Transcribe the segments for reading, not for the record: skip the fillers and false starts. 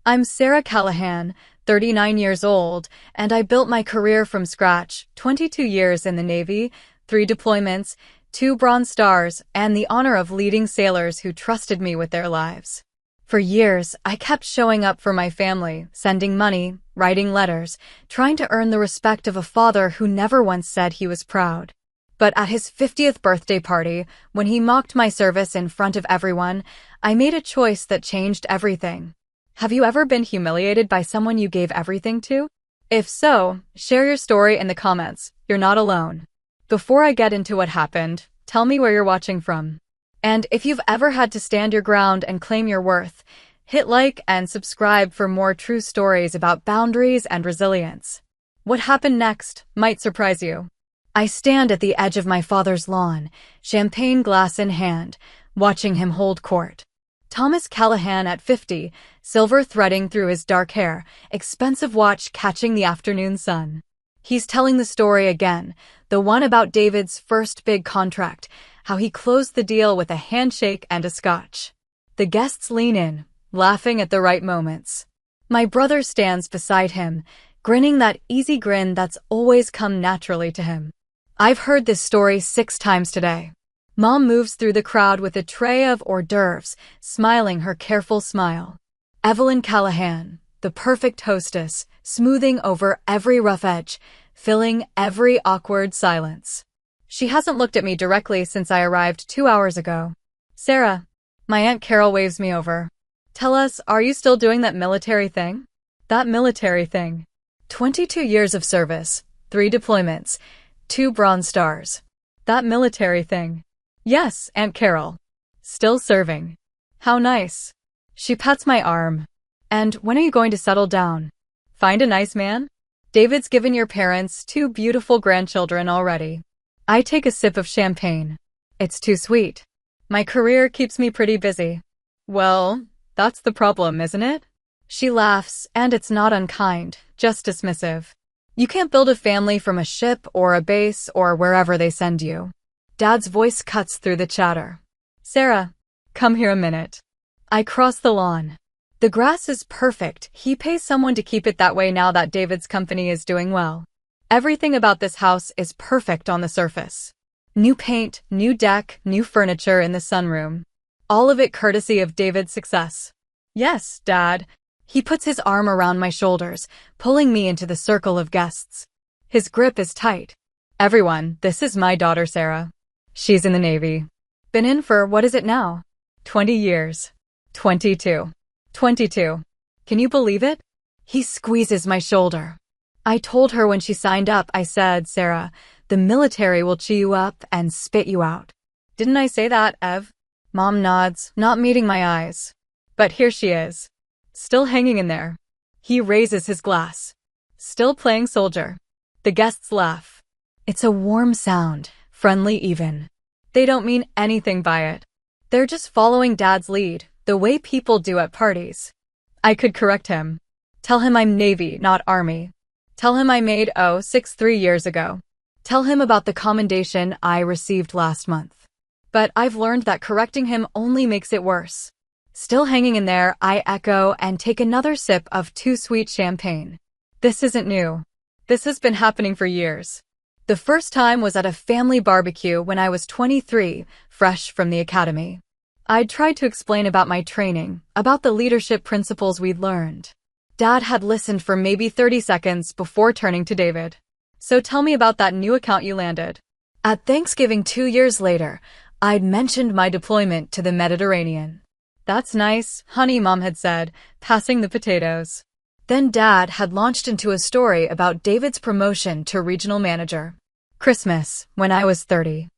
I'm Sarah Callahan, 39 years old, and I built my career from scratch, 22 years in the Navy, 3 deployments, 2 Bronze Stars, and the honor of leading sailors who trusted me with their lives. For years, I kept showing up for my family, sending money, writing letters, trying to earn the respect of a father who never once said he was proud. But at his 50th birthday party, when he mocked my service in front of everyone, I made a choice that changed everything. Have you ever been humiliated by someone you gave everything to? If so, share your story in the comments. You're not alone. Before I get into what happened, tell me where you're watching from. And if you've ever had to stand your ground and claim your worth, hit like and subscribe for more true stories about boundaries and resilience. What happened next might surprise you. I stand at the edge of my father's lawn, champagne glass in hand, watching him hold court. Thomas Callahan at 50, silver threading through his dark hair, expensive watch catching the afternoon sun. He's telling the story again, the one about David's first big contract, how he closed the deal with a handshake and a scotch. The guests lean in, laughing at the right moments. My brother stands beside him, grinning that easy grin that's always come naturally to him. I've heard this story 6 times today. Mom moves through the crowd with a tray of hors d'oeuvres, smiling her careful smile. Evelyn Callahan, the perfect hostess, smoothing over every rough edge, filling every awkward silence. She hasn't looked at me directly since I arrived 2 hours ago. Sarah, my Aunt Carol waves me over. Tell us, are you still doing that military thing? That military thing. 22 years of service, 3 deployments, 2 Bronze Stars. That military thing. Yes, Aunt Carol. Still serving. How nice. She pats my arm. And when are you going to settle down? Find a nice man? David's given your parents 2 beautiful grandchildren already. I take a sip of champagne. It's too sweet. My career keeps me pretty busy. Well, that's the problem, isn't it? She laughs, and it's not unkind, just dismissive. You can't build a family from a ship or a base or wherever they send you. Dad's voice cuts through the chatter. Sarah, come here a minute. I cross the lawn. The grass is perfect. He pays someone to keep it that way now that David's company is doing well. Everything about this house is perfect on the surface. New paint, new deck, new furniture in the sunroom. All of it courtesy of David's success. Yes, Dad. He puts his arm around my shoulders, pulling me into the circle of guests. His grip is tight. Everyone, this is my daughter Sarah. She's in the Navy. Been in for, what is it now? 20 years. 22. 22. Can you believe it? He squeezes my shoulder. I told her when she signed up, I said, Sarah, the military will chew you up and spit you out. Didn't I say that, Ev? Mom nods, not meeting my eyes. But here she is. Still hanging in there. He raises his glass. Still playing soldier. The guests laugh. It's a warm sound, friendly even. They don't mean anything by it. They're just following Dad's lead, the way people do at parties. I could correct him. Tell him I'm Navy, not Army. Tell him I made 063 years ago. Tell him about the commendation I received last month. But I've learned that correcting him only makes it worse. Still hanging in there, I echo and take another sip of too sweet champagne. This isn't new. This has been happening for years. The first time was at a family barbecue when I was 23, fresh from the academy. I'd tried to explain about my training, about the leadership principles we'd learned. Dad had listened for maybe 30 seconds before turning to David. So tell me about that new account you landed. At Thanksgiving 2 years later, I'd mentioned my deployment to the Mediterranean. That's nice, honey, Mom had said, passing the potatoes. Then Dad had launched into a story about David's promotion to regional manager. Christmas, when I was 30.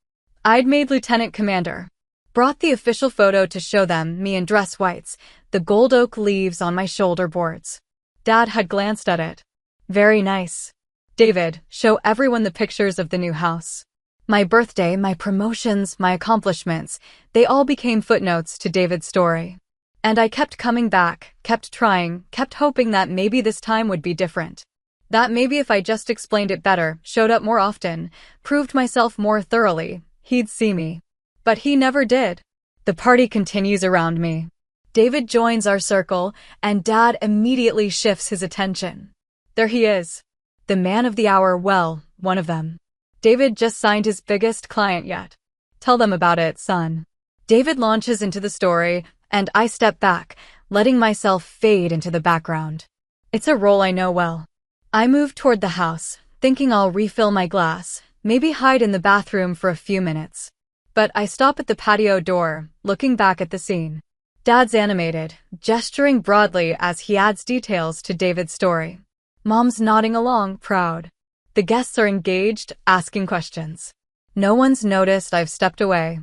I'd made lieutenant commander. Brought the official photo to show them, me in dress whites, the gold oak leaves on my shoulder boards. Dad had glanced at it. Very nice. David, show everyone the pictures of the new house. My birthday, my promotions, my accomplishments, they all became footnotes to David's story. And I kept coming back, kept trying, kept hoping that maybe this time would be different. That maybe if I just explained it better, showed up more often, proved myself more thoroughly, he'd see me. But he never did. The party continues around me. David joins our circle, and Dad immediately shifts his attention. There he is. The man of the hour, well, one of them. David just signed his biggest client yet. Tell them about it, son. David launches into the story, and I step back, letting myself fade into the background. It's a role I know well. I move toward the house, thinking I'll refill my glass, maybe hide in the bathroom for a few minutes. But I stop at the patio door, looking back at the scene. Dad's animated, gesturing broadly as he adds details to David's story. Mom's nodding along, proud. The guests are engaged, asking questions. No one's noticed I've stepped away.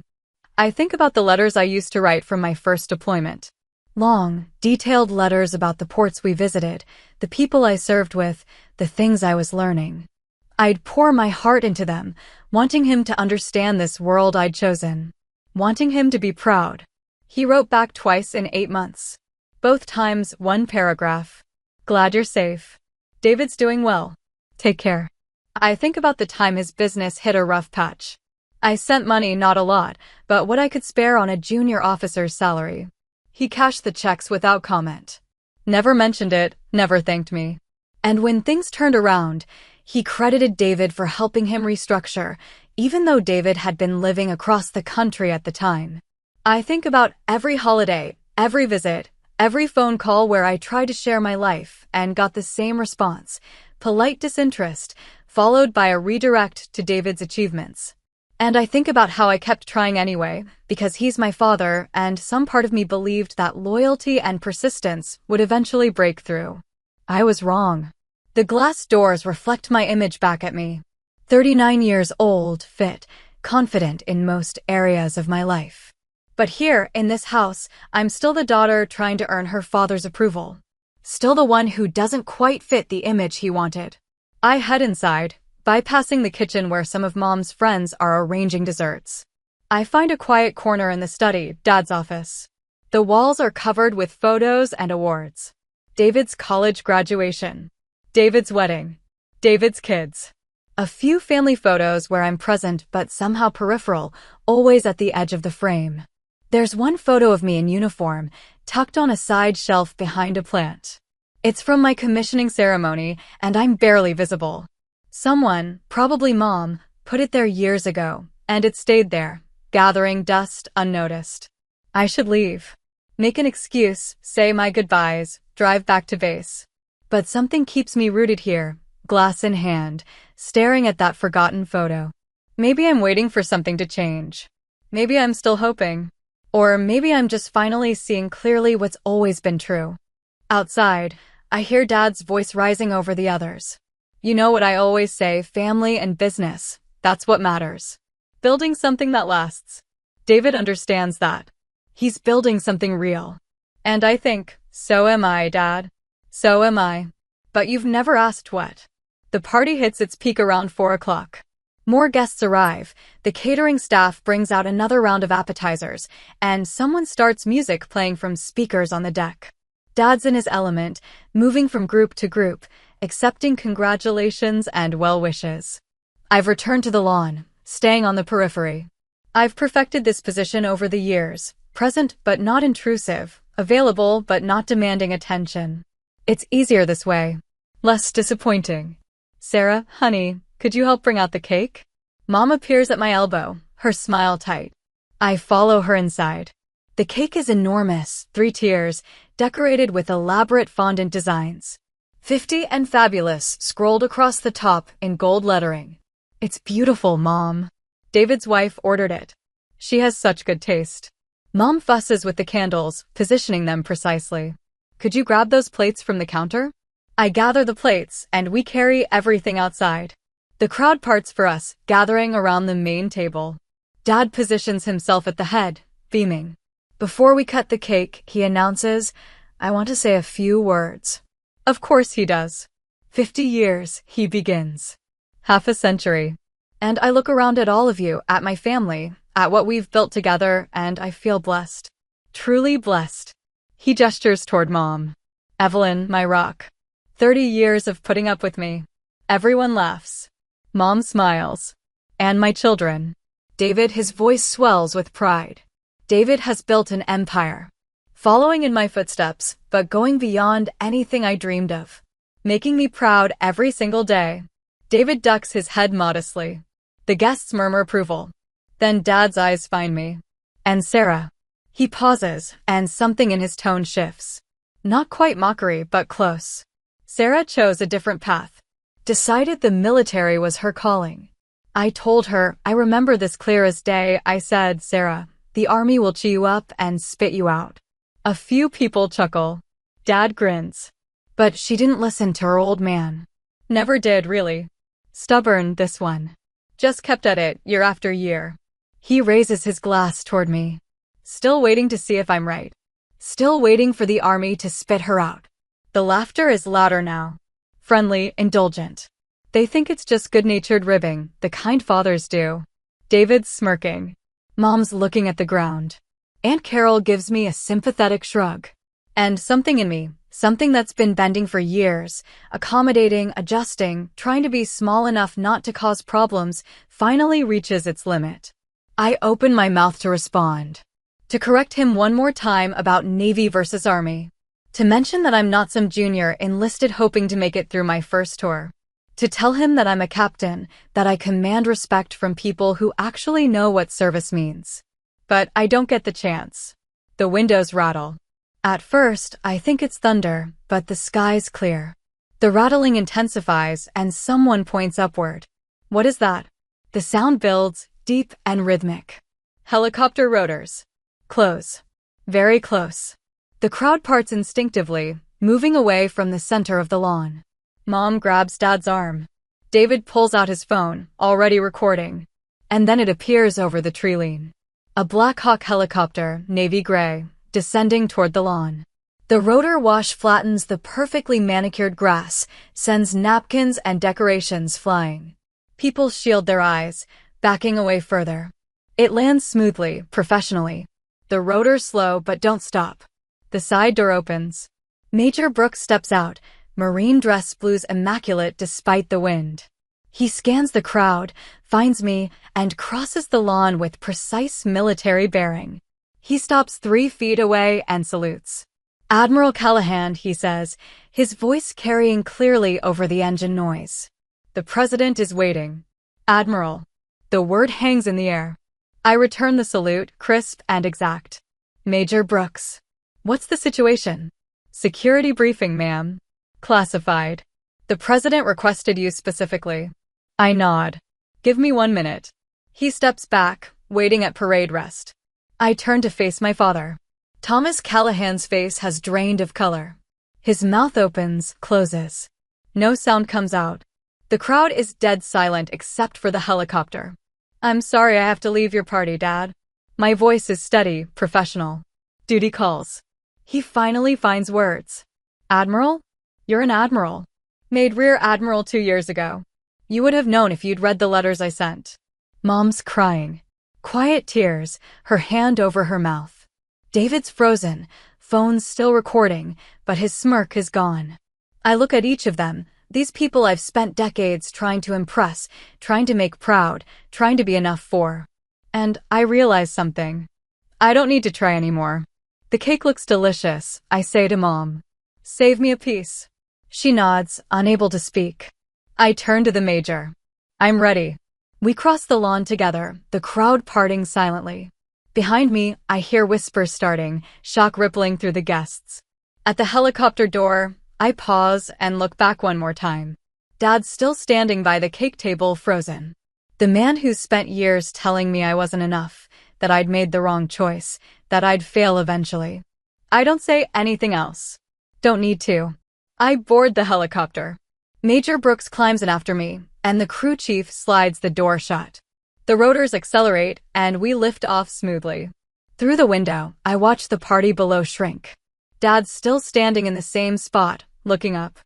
I think about the letters I used to write from my first deployment. Long, detailed letters about the ports we visited, the people I served with, the things I was learning. I'd pour my heart into them, wanting him to understand this world I'd chosen. Wanting him to be proud. He wrote back twice in 8 months. Both times, one paragraph. Glad you're safe. David's doing well. Take care. I think about the time his business hit a rough patch. I sent money, not a lot, but what I could spare on a junior officer's salary. He cashed the checks without comment. Never mentioned it, never thanked me. And when things turned around, he credited David for helping him restructure, even though David had been living across the country at the time. I think about every holiday, every visit, every phone call where I tried to share my life and got the same response, polite disinterest, followed by a redirect to David's achievements. And I think about how I kept trying anyway, because he's my father, and some part of me believed that loyalty and persistence would eventually break through. I was wrong. The glass doors reflect my image back at me. 39 years old, fit, confident in most areas of my life. But here, in this house, I'm still the daughter trying to earn her father's approval. Still the one who doesn't quite fit the image he wanted. I head inside, bypassing the kitchen where some of Mom's friends are arranging desserts. I find a quiet corner in the study, Dad's office. The walls are covered with photos and awards. David's college graduation. David's wedding. David's kids. A few family photos where I'm present but somehow peripheral, always at the edge of the frame. There's one photo of me in uniform, tucked on a side shelf behind a plant. It's from my commissioning ceremony, and I'm barely visible. Someone, probably Mom, put it there years ago, and it stayed there, gathering dust unnoticed. I should leave. Make an excuse, say my goodbyes, drive back to base. But something keeps me rooted here, glass in hand, staring at that forgotten photo. Maybe I'm waiting for something to change. Maybe I'm still hoping. Or maybe I'm just finally seeing clearly what's always been true. Outside, I hear Dad's voice rising over the others. You know what I always say, family and business, that's what matters. Building something that lasts. David understands that. He's building something real. And I think, so am I, Dad. So am I. But you've never asked what. The party hits its peak around 4 o'clock. More guests arrive, the catering staff brings out another round of appetizers, and someone starts music playing from speakers on the deck. Dad's in his element, moving from group to group, accepting congratulations and well wishes. I've returned to the lawn, staying on the periphery. I've perfected this position over the years, present but not intrusive, available but not demanding attention. It's easier this way. Less disappointing. Sarah, honey, could you help bring out the cake? Mom appears at my elbow, her smile tight. I follow her inside. The cake is enormous, 3 tiers, decorated with elaborate fondant designs. 50 and fabulous scrolled across the top in gold lettering. It's beautiful, Mom. David's wife ordered it. She has such good taste. Mom fusses with the candles, positioning them precisely. Could you grab those plates from the counter? I gather the plates, and we carry everything outside. The crowd parts for us, gathering around the main table. Dad positions himself at the head, beaming. Before we cut the cake, he announces, I want to say a few words. Of course he does. 50 years, he begins. Half a century. And I look around at all of you, at my family, at what we've built together, and I feel blessed. Truly blessed. He gestures toward Mom. Evelyn, my rock. 30 years of putting up with me. Everyone laughs. Mom smiles. And my children. David, his voice swells with pride. David has built an empire. following in my footsteps, but going beyond anything I dreamed of, making me proud every single day. David ducks his head modestly. The guests murmur approval. Then Dad's eyes find me. And Sarah. He pauses, and something in his tone shifts. Not quite mockery, but close. Sarah chose a different path. Decided the military was her calling. I told her, I remember this clear as day. I said, Sarah, the army will chew you up and spit you out. A few people chuckle. Dad grins. But she didn't listen to her old man. Never did, really. Stubborn, this one. Just kept at it, year after year. He raises his glass toward me. Still waiting to see if I'm right. Still waiting for the army to spit her out. The laughter is louder now. Friendly, indulgent. They think it's just good-natured ribbing, the kind fathers do. David's smirking. Mom's looking at the ground. Aunt Carol gives me a sympathetic shrug. And something in me, something that's been bending for years, accommodating, adjusting, trying to be small enough not to cause problems, finally reaches its limit. I open my mouth to respond. To correct him one more time about Navy versus Army. To mention that I'm not some junior enlisted hoping to make it through my first tour. To tell him that I'm a captain, that I command respect from people who actually know what service means. But I don't get the chance. The windows rattle. At first, I think it's thunder, but the sky's clear. The rattling intensifies and someone points upward. What is that? The sound builds, deep and rhythmic. Helicopter rotors. Close. Very close. The crowd parts instinctively, moving away from the center of the lawn. Mom grabs Dad's arm. David pulls out his phone, already recording. And then it appears over the tree line. A Black Hawk helicopter, navy gray, descending toward the lawn. The rotor wash flattens the perfectly manicured grass, sends napkins and decorations flying. People shield their eyes, backing away further. It lands smoothly, professionally. The rotors slow but don't stop. The side door opens. Major Brooks steps out, marine dress blues immaculate despite the wind. He scans the crowd, finds me, and crosses the lawn with precise military bearing. He stops 3 feet away and salutes. Admiral Callahan, he says, his voice carrying clearly over the engine noise. The president is waiting. Admiral. The word hangs in the air. I return the salute, crisp and exact. Major Brooks. What's the situation? Security briefing, ma'am. Classified. The president requested you specifically. I nod. Give me 1 minute. He steps back, waiting at parade rest. I turn to face my father. Thomas Callahan's face has drained of color. His mouth opens, closes. No sound comes out. The crowd is dead silent except for the helicopter. I'm sorry I have to leave your party, Dad. My voice is steady, professional. Duty calls. He finally finds words. Admiral? You're an admiral. Made Rear Admiral 2 years ago. You would have known if you'd read the letters I sent. Mom's crying. Quiet tears, her hand over her mouth. David's frozen, phone's still recording, but his smirk is gone. I look at each of them, these people I've spent decades trying to impress, trying to make proud, trying to be enough for. And I realize something. I don't need to try anymore. The cake looks delicious, I say to Mom. Save me a piece. She nods, unable to speak. I turn to the Major. I'm ready. We cross the lawn together, the crowd parting silently. Behind me, I hear whispers starting, shock rippling through the guests. At the helicopter door, I pause and look back one more time. Dad's still standing by the cake table, frozen. The man who spent years telling me I wasn't enough, that I'd made the wrong choice, that I'd fail eventually. I don't say anything else. Don't need to. I board the helicopter. Major Brooks climbs in after me, and the crew chief slides the door shut. The rotors accelerate, and we lift off smoothly. Through the window, I watch the party below shrink. Dad's still standing in the same spot, looking up.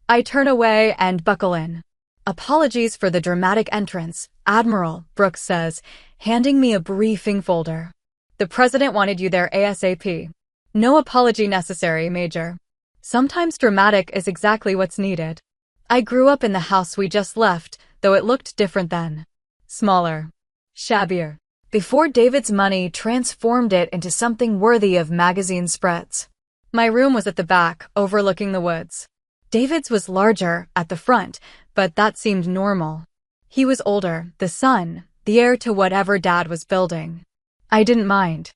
I turn away and buckle in. Apologies for the dramatic entrance, Admiral, Brooks says, handing me a briefing folder. The president wanted you there ASAP. No apology necessary, Major. Sometimes dramatic is exactly what's needed. I grew up in the house we just left, though it looked different then. Smaller. Shabbier. before David's money transformed it into something worthy of magazine spreads. My room was at the back, overlooking the woods. David's was larger, at the front, but that seemed normal. He was older, the son, the heir to whatever Dad was building. I didn't mind.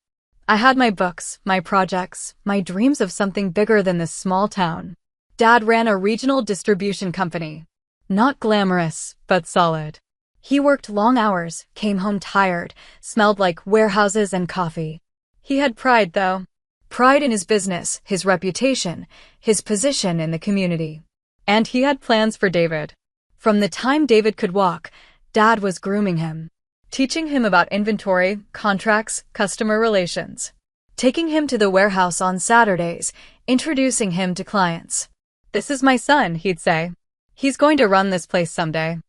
I had my books, my projects, my dreams of something bigger than this small town. Dad ran a regional distribution company. Not glamorous, but solid. He worked long hours, came home tired, smelled like warehouses and coffee. He had pride, though. Pride in his business, his reputation, his position in the community. And he had plans for David. From the time David could walk, Dad was grooming him. Teaching him about inventory, contracts, customer relations. Taking him to the warehouse on Saturdays, introducing him to clients. "This is my son," he'd say. "He's going to run this place someday."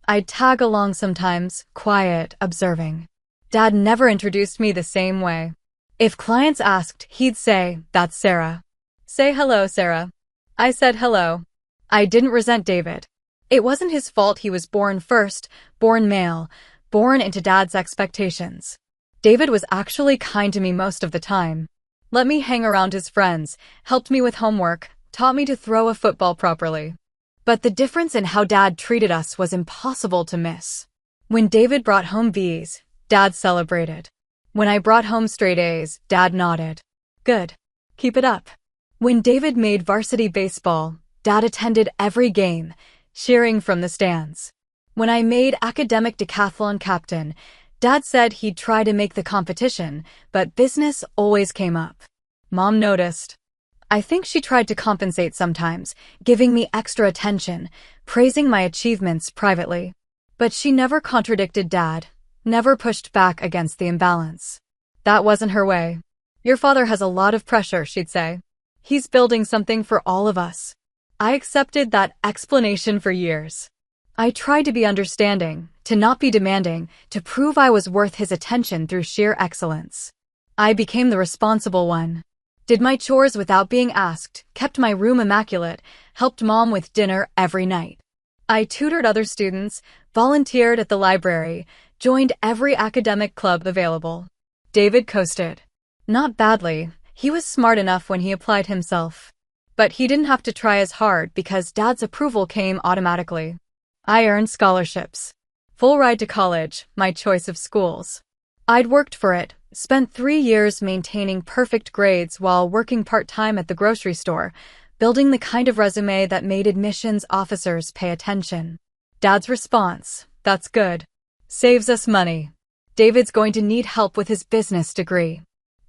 I'd tag along sometimes, quiet, observing. Dad never introduced me the same way. If clients asked, he'd say, "That's Sarah. Say hello, Sarah." I said hello. I didn't resent David. It wasn't his fault he was born first, born male, born into Dad's expectations. David was actually kind to me most of the time. Let me hang around his friends, helped me with homework, taught me to throw a football properly. But the difference in how Dad treated us was impossible to miss. When David brought home B's, Dad celebrated. When I brought home straight A's, Dad nodded. Good. Keep it up. When David made varsity baseball, Dad attended every game, cheering from the stands. When I made academic decathlon captain, Dad said he'd try to make the competition, but business always came up. Mom noticed. I think she tried to compensate sometimes, giving me extra attention, praising my achievements privately. But she never contradicted Dad, never pushed back against the imbalance. That wasn't her way. "Your father has a lot of pressure," she'd say. "He's building something for all of us." I accepted that explanation for years. I tried to be understanding, to not be demanding, to prove I was worth his attention through sheer excellence. I became the responsible one. Did my chores without being asked, kept my room immaculate, helped Mom with dinner every night. I tutored other students, volunteered at the library, joined every academic club available. David coasted. Not badly, he was smart enough when he applied himself. But he didn't have to try as hard because Dad's approval came automatically. I earned scholarships. Full ride to college, my choice of schools. I'd worked for it, spent 3 years maintaining perfect grades while working part-time at the grocery store, building the kind of resume that made admissions officers pay attention. Dad's response, "That's good. Saves us money. David's going to need help with his business degree."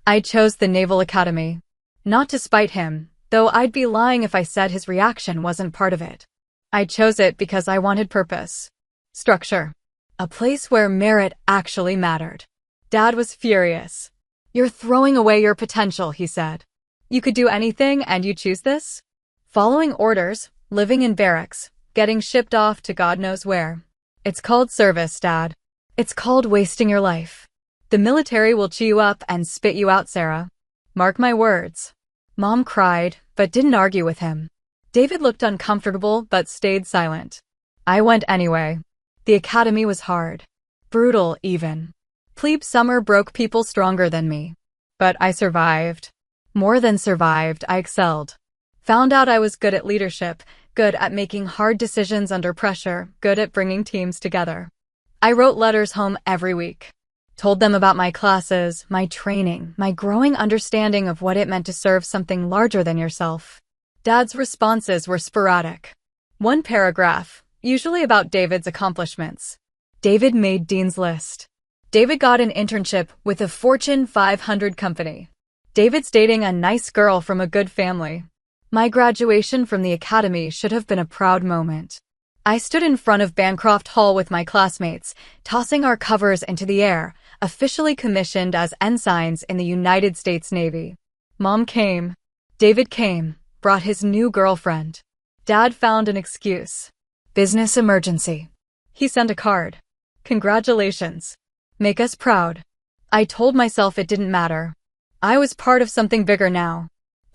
I chose the Naval Academy. Not to spite him, though I'd be lying if I said his reaction wasn't part of it. I chose it because I wanted purpose. Structure. A place where merit actually mattered. Dad was furious. "You're throwing away your potential," he said. "You could do anything and you choose this?" Following orders, living in barracks, getting shipped off to God knows where. It's called service, Dad. It's called wasting your life. The military will chew you up and spit you out, Sarah. Mark my words. Mom cried, but didn't argue with him. David looked uncomfortable but stayed silent. I went anyway. The academy was hard. Brutal, even. Plebe summer broke people stronger than me. But I survived. More than survived, I excelled. Found out I was good at leadership, good at making hard decisions under pressure, good at bringing teams together. I wrote letters home every week. Told them about my classes, my training, my growing understanding of what it meant to serve something larger than yourself. Dad's responses were sporadic. One paragraph, usually about David's accomplishments. David made Dean's List. David got an internship with a Fortune 500 company. David's dating a nice girl from a good family. My graduation from the academy should have been a proud moment. I stood in front of Bancroft Hall with my classmates, tossing our covers into the air, officially commissioned as ensigns in the United States Navy. Mom came. David came, brought his new girlfriend. Dad found an excuse. Business emergency. He sent a card. Congratulations. Make us proud. I told myself it didn't matter. I was part of something bigger now.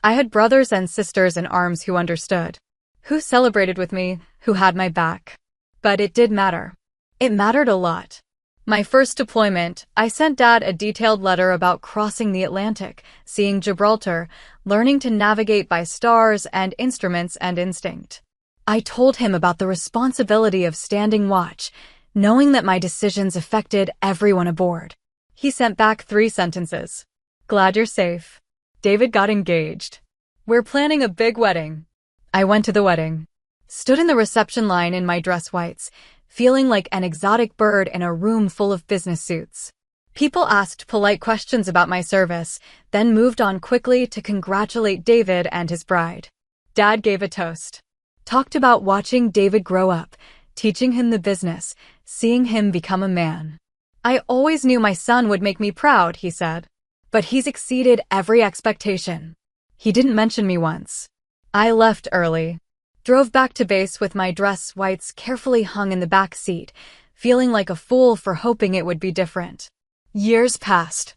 I had brothers and sisters in arms who understood, who celebrated with me, who had my back. But it did matter. It mattered a lot. My first deployment, I sent Dad a detailed letter about crossing the Atlantic, seeing Gibraltar, learning to navigate by stars and instruments and instinct. I told him about the responsibility of standing watch, knowing that my decisions affected everyone aboard. He sent back 3 sentences. Glad you're safe. David got engaged. We're planning a big wedding. I went to the wedding. Stood in the reception line in my dress whites, feeling like an exotic bird in a room full of business suits. People asked polite questions about my service, then moved on quickly to congratulate David and his bride. Dad gave a toast. Talked about watching David grow up, teaching him the business, seeing him become a man. I always knew my son would make me proud, he said. But he's exceeded every expectation. He didn't mention me once. I left early. Drove back to base with my dress whites carefully hung in the back seat, feeling like a fool for hoping it would be different. Years passed.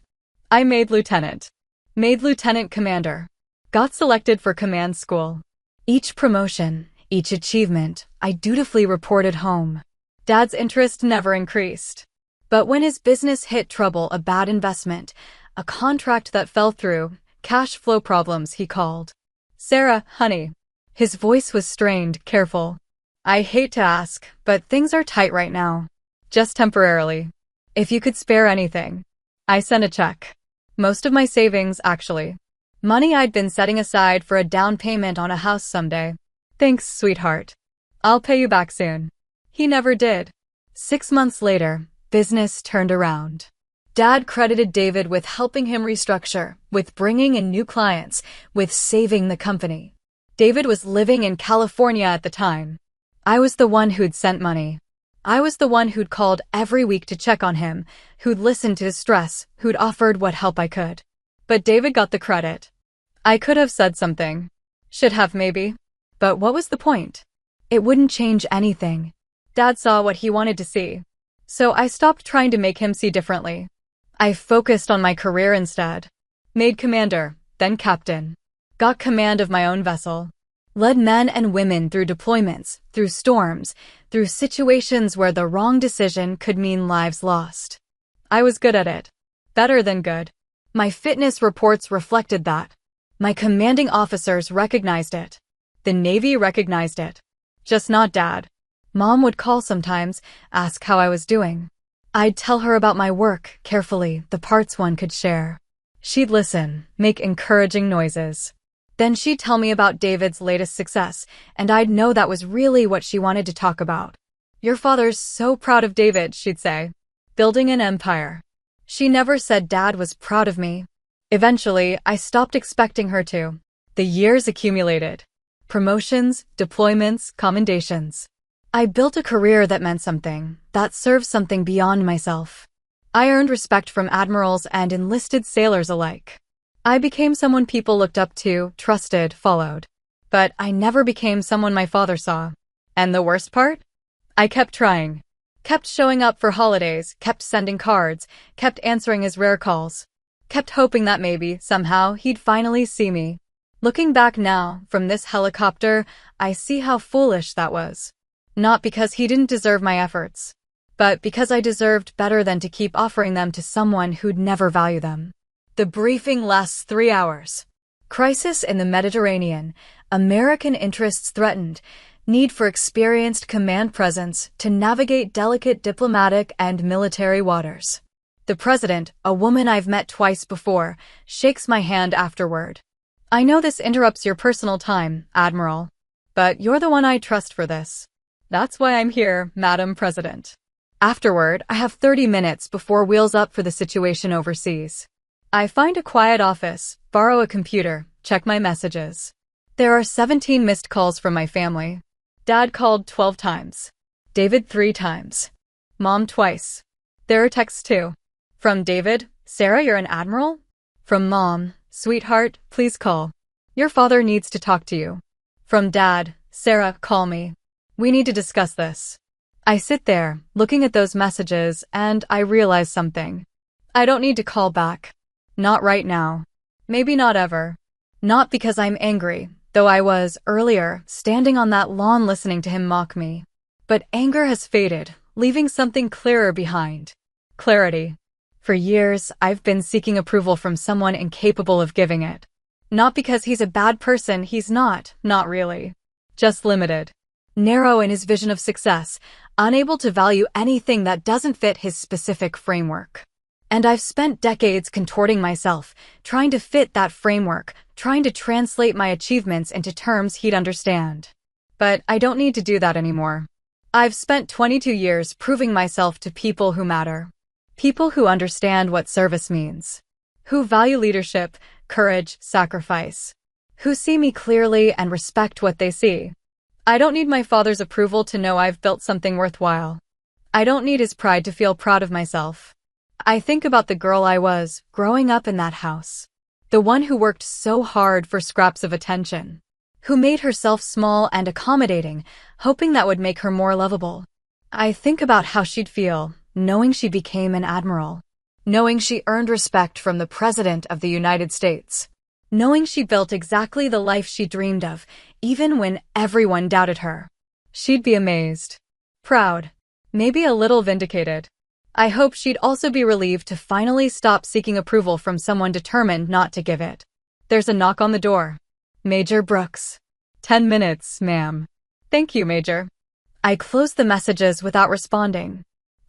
I made lieutenant. Made lieutenant commander. Got selected for command school. Each promotion, each achievement, I dutifully reported home. Dad's interest never increased. But when his business hit trouble, a bad investment, a contract that fell through, cash flow problems, he called. Sarah, honey. His voice was strained, careful. I hate to ask, but things are tight right now. Just temporarily. If you could spare anything. I sent a check. Most of my savings, actually. Money I'd been setting aside for a down payment on a house someday. Thanks, sweetheart. I'll pay you back soon. He never did. 6 months later, business turned around. Dad credited David with helping him restructure, with bringing in new clients, with saving the company. David was living in California at the time. I was the one who'd sent money. I was the one who'd called every week to check on him, who'd listened to his stress, who'd offered what help I could. But David got the credit. I could have said something. Should have, maybe. But what was the point? It wouldn't change anything. Dad saw what he wanted to see. So I stopped trying to make him see differently. I focused on my career instead. Made commander, then captain. Got command of my own vessel. Led men and women through deployments, through storms, through situations where the wrong decision could mean lives lost. I was good at it. Better than good. My fitness reports reflected that. My commanding officers recognized it. The Navy recognized it. Just not Dad. Mom would call sometimes, ask how I was doing. I'd tell her about my work, carefully, the parts one could share. She'd listen, make encouraging noises. Then she'd tell me about David's latest success, and I'd know that was really what she wanted to talk about. Your father's so proud of David, she'd say. Building an empire. She never said Dad was proud of me. Eventually, I stopped expecting her to. The years accumulated. Promotions, deployments, commendations. I built a career that meant something, that served something beyond myself. I earned respect from admirals and enlisted sailors alike. I became someone people looked up to, trusted, followed. But I never became someone my father saw. And the worst part? I kept trying. Kept showing up for holidays, kept sending cards, kept answering his rare calls. Kept hoping that maybe, somehow, he'd finally see me. Looking back now, from this helicopter, I see how foolish that was. Not because he didn't deserve my efforts, but because I deserved better than to keep offering them to someone who'd never value them. The briefing lasts 3 hours. Crisis in the Mediterranean. American interests threatened. Need for experienced command presence to navigate delicate diplomatic and military waters. The president, a woman I've met twice before, shakes my hand afterward. I know this interrupts your personal time, Admiral. But you're the one I trust for this. That's why I'm here, Madam President. Afterward, I have 30 minutes before wheels up for the situation overseas. I find a quiet office, borrow a computer, check my messages. There are 17 missed calls from my family. Dad called 12 times. David 3 times. Mom twice. There are texts too. From David, Sarah, you're an admiral? From Mom, sweetheart, please call. Your father needs to talk to you. From Dad, Sarah, call me. We need to discuss this. I sit there, looking at those messages, and I realize something. I don't need to call back. Not right now. Maybe not ever. Not because I'm angry, though I was, earlier, standing on that lawn listening to him mock me. But anger has faded, leaving something clearer behind. Clarity. For years, I've been seeking approval from someone incapable of giving it. Not because he's a bad person, he's not really. Just limited. Narrow in his vision of success, unable to value anything that doesn't fit his specific framework. And I've spent decades contorting myself, trying to fit that framework, trying to translate my achievements into terms he'd understand. But I don't need to do that anymore. I've spent 22 years proving myself to people who matter. People who understand what service means. Who value leadership, courage, sacrifice. Who see me clearly and respect what they see. I don't need my father's approval to know I've built something worthwhile. I don't need his pride to feel proud of myself. I think about the girl I was, growing up in that house. The one who worked so hard for scraps of attention. Who made herself small and accommodating, hoping that would make her more lovable. I think about how she'd feel, knowing she became an admiral. Knowing she earned respect from the President of the United States. Knowing she built exactly the life she dreamed of, even when everyone doubted her. She'd be amazed. Proud. Maybe a little vindicated. I hope she'd also be relieved to finally stop seeking approval from someone determined not to give it. There's a knock on the door. Major Brooks. 10 minutes, ma'am. Thank you, Major. I close the messages without responding.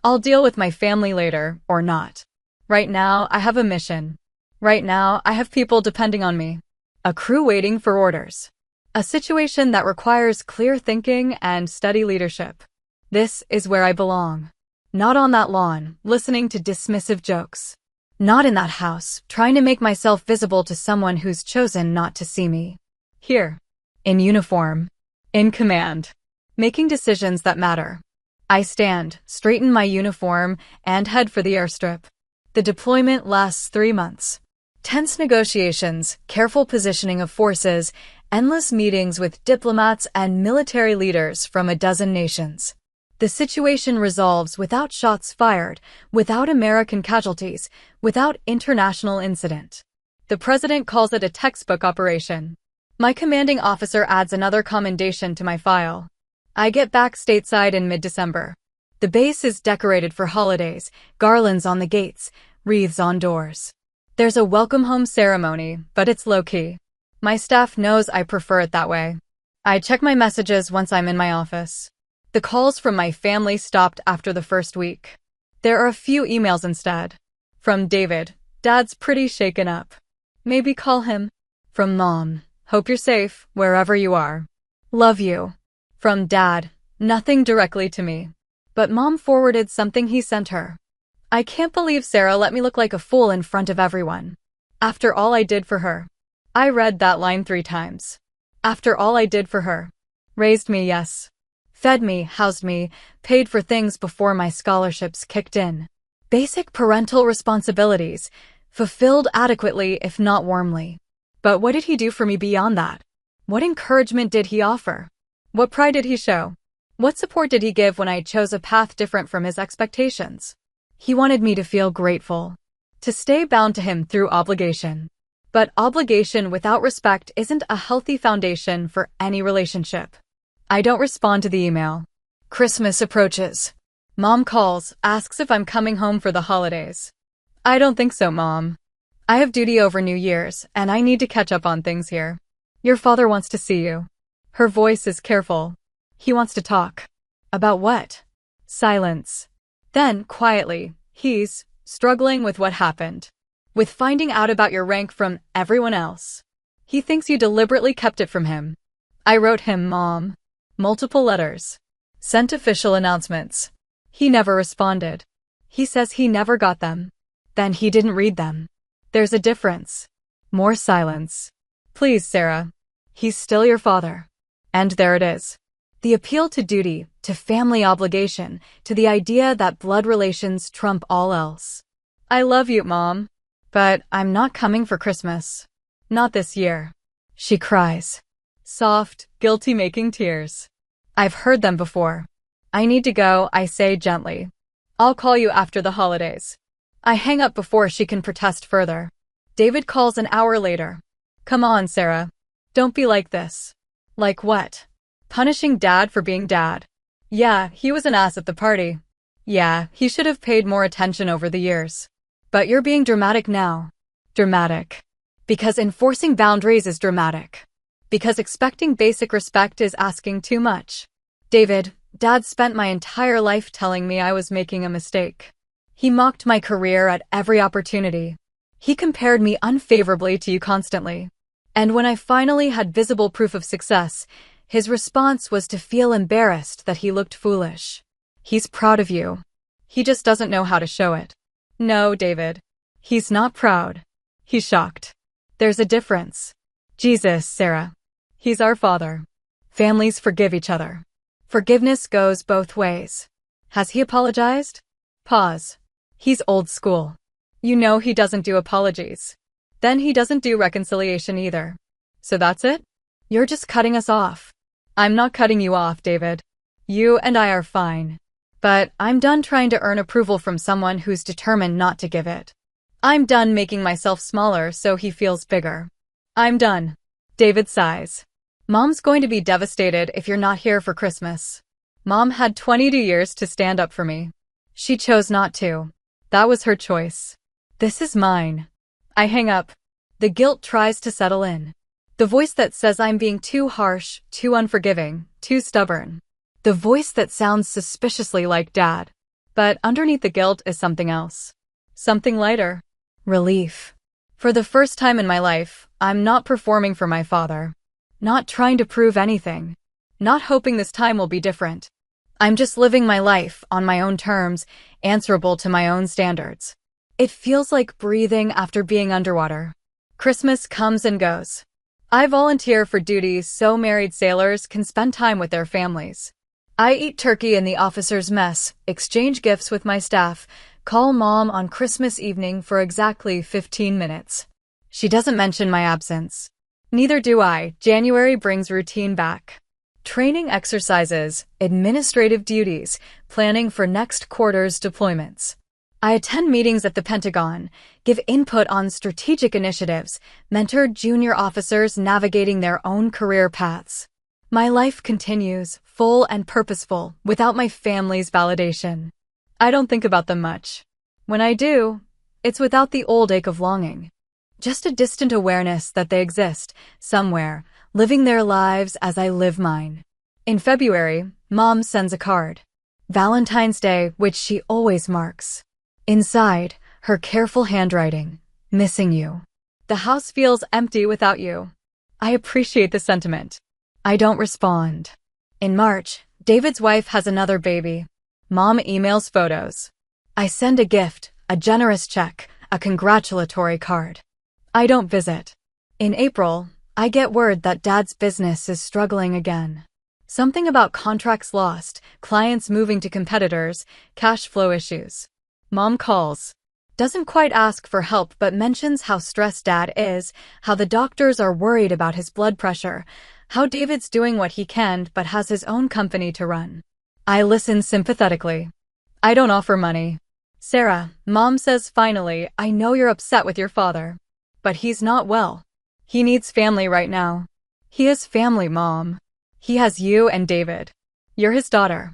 I'll deal with my family later, or not. Right now, I have a mission. Right now, I have people depending on me. A crew waiting for orders. A situation that requires clear thinking and steady leadership. This is where I belong. Not on that lawn, listening to dismissive jokes. Not in that house, trying to make myself visible to someone who's chosen not to see me. Here. In uniform. In command. Making decisions that matter. I stand, straighten my uniform, and head for the airstrip. The deployment lasts 3 months. Tense negotiations, careful positioning of forces, endless meetings with diplomats and military leaders from a dozen nations. The situation resolves without shots fired, without American casualties, without international incident. The president calls it a textbook operation. My commanding officer adds another commendation to my file. I get back stateside in mid-December. The base is decorated for holidays, garlands on the gates, wreaths on doors. There's a welcome home ceremony, but it's low-key. My staff knows I prefer it that way. I check my messages once I'm in my office. The calls from my family stopped after the first week. There are a few emails instead. From David, Dad's pretty shaken up. Maybe call him. From Mom, hope you're safe, wherever you are. Love you. From Dad, nothing directly to me. But Mom forwarded something he sent her. I can't believe Sarah let me look like a fool in front of everyone. After all I did for her. I read that line 3 times. After all I did for her. Raised me, yes. Fed me, housed me, paid for things before my scholarships kicked in. Basic parental responsibilities, fulfilled adequately if not warmly. But what did he do for me beyond that? What encouragement did he offer? What pride did he show? What support did he give when I chose a path different from his expectations? He wanted me to feel grateful. To stay bound to him through obligation. But obligation without respect isn't a healthy foundation for any relationship. I don't respond to the email. Christmas approaches. Mom calls, asks if I'm coming home for the holidays. I don't think so, Mom. I have duty over New Year's, and I need to catch up on things here. Your father wants to see you. Her voice is careful. He wants to talk. About what? Silence. Then, quietly, he's struggling with what happened. With finding out about your rank from everyone else. He thinks you deliberately kept it from him. I wrote him, Mom. Multiple letters. Sent official announcements. He never responded. He says he never got them. Then he didn't read them. There's a difference. More silence. Please, Sarah. He's still your father. And there it is. The appeal to duty, to family obligation, to the idea that blood relations trump all else. I love you, Mom. But I'm not coming for Christmas. Not this year. She cries. Soft, guilty-making tears. I've heard them before. I need to go, I say gently. I'll call you after the holidays. I hang up before she can protest further. David calls an hour later. Come on, Sarah. Don't be like this. Like what? Punishing Dad for being Dad. Yeah, he was an ass at the party. Yeah, he should have paid more attention over the years. But you're being dramatic now. Dramatic. Because enforcing boundaries is dramatic. Because expecting basic respect is asking too much. David, Dad spent my entire life telling me I was making a mistake. He mocked my career at every opportunity. He compared me unfavorably to you constantly. And when I finally had visible proof of success, his response was to feel embarrassed that he looked foolish. He's proud of you. He just doesn't know how to show it. No, David. He's not proud. He's shocked. There's a difference. Jesus, Sarah. He's our father. Families forgive each other. Forgiveness goes both ways. Has he apologized? Pause. He's old school. You know he doesn't do apologies. Then he doesn't do reconciliation either. So that's it? You're just cutting us off. I'm not cutting you off, David. You and I are fine. But I'm done trying to earn approval from someone who's determined not to give it. I'm done making myself smaller so he feels bigger. I'm done. David sighs. Mom's going to be devastated if you're not here for Christmas. Mom had 22 years to stand up for me. She chose not to. That was her choice. This is mine. I hang up. The guilt tries to settle in. The voice that says I'm being too harsh, too unforgiving, too stubborn. The voice that sounds suspiciously like Dad. But underneath the guilt is something else. Something lighter. Relief. For the first time in my life, I'm not performing for my father. Not trying to prove anything. Not hoping this time will be different. I'm just living my life on my own terms, answerable to my own standards. It feels like breathing after being underwater. Christmas comes and goes. I volunteer for duties so married sailors can spend time with their families. I eat turkey in the officers' mess, exchange gifts with my staff, call Mom on Christmas evening for exactly 15 minutes. She doesn't mention my absence. Neither do I. January brings routine back. Training exercises, administrative duties, planning for next quarter's deployments. I attend meetings at the Pentagon, give input on strategic initiatives, mentor junior officers navigating their own career paths. My life continues, full and purposeful, without my family's validation. I don't think about them much. When I do, it's without the old ache of longing. Just a distant awareness that they exist, somewhere, living their lives as I live mine. In February, Mom sends a card. Valentine's Day, which she always marks. Inside, her careful handwriting, missing you. The house feels empty without you. I appreciate the sentiment. I don't respond. In March, David's wife has another baby. Mom emails photos. I send a gift, a generous check, a congratulatory card. I don't visit. In April, I get word that Dad's business is struggling again. Something about contracts lost, clients moving to competitors, cash flow issues. Mom calls. Doesn't quite ask for help but mentions how stressed Dad is, how the doctors are worried about his blood pressure, how David's doing what he can but has his own company to run. I listen sympathetically. I don't offer money. Sarah, Mom says finally, I know you're upset with your father. But he's not well. He needs family right now. He has family, Mom. He has you and David. You're his daughter.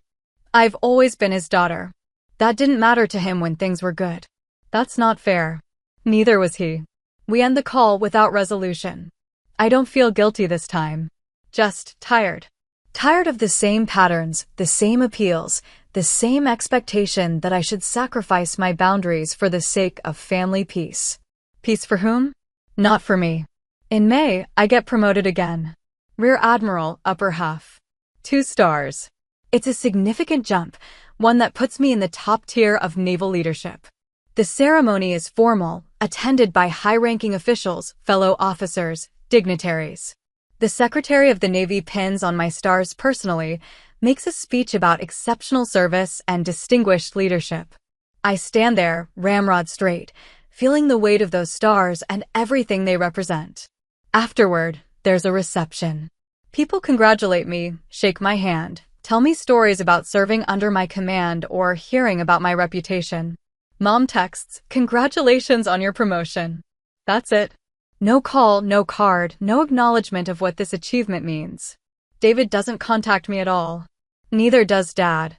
I've always been his daughter. That didn't matter to him when things were good. That's not fair. Neither was he. We end the call without resolution. I don't feel guilty this time. Just tired. Tired of the same patterns, the same appeals, the same expectation that I should sacrifice my boundaries for the sake of family peace. Peace for whom? Not for me. In May, I get promoted again. Rear Admiral, upper half. 2 stars. It's a significant jump, one that puts me in the top tier of naval leadership. The ceremony is formal, attended by high-ranking officials, fellow officers, dignitaries. The Secretary of the Navy pins on my stars personally, makes a speech about exceptional service and distinguished leadership. I stand there, ramrod straight, feeling the weight of those stars and everything they represent. Afterward, there's a reception. People congratulate me, shake my hand, tell me stories about serving under my command or hearing about my reputation. Mom texts, "Congratulations on your promotion." That's it. No call, no card, no acknowledgement of what this achievement means. David doesn't contact me at all. Neither does Dad.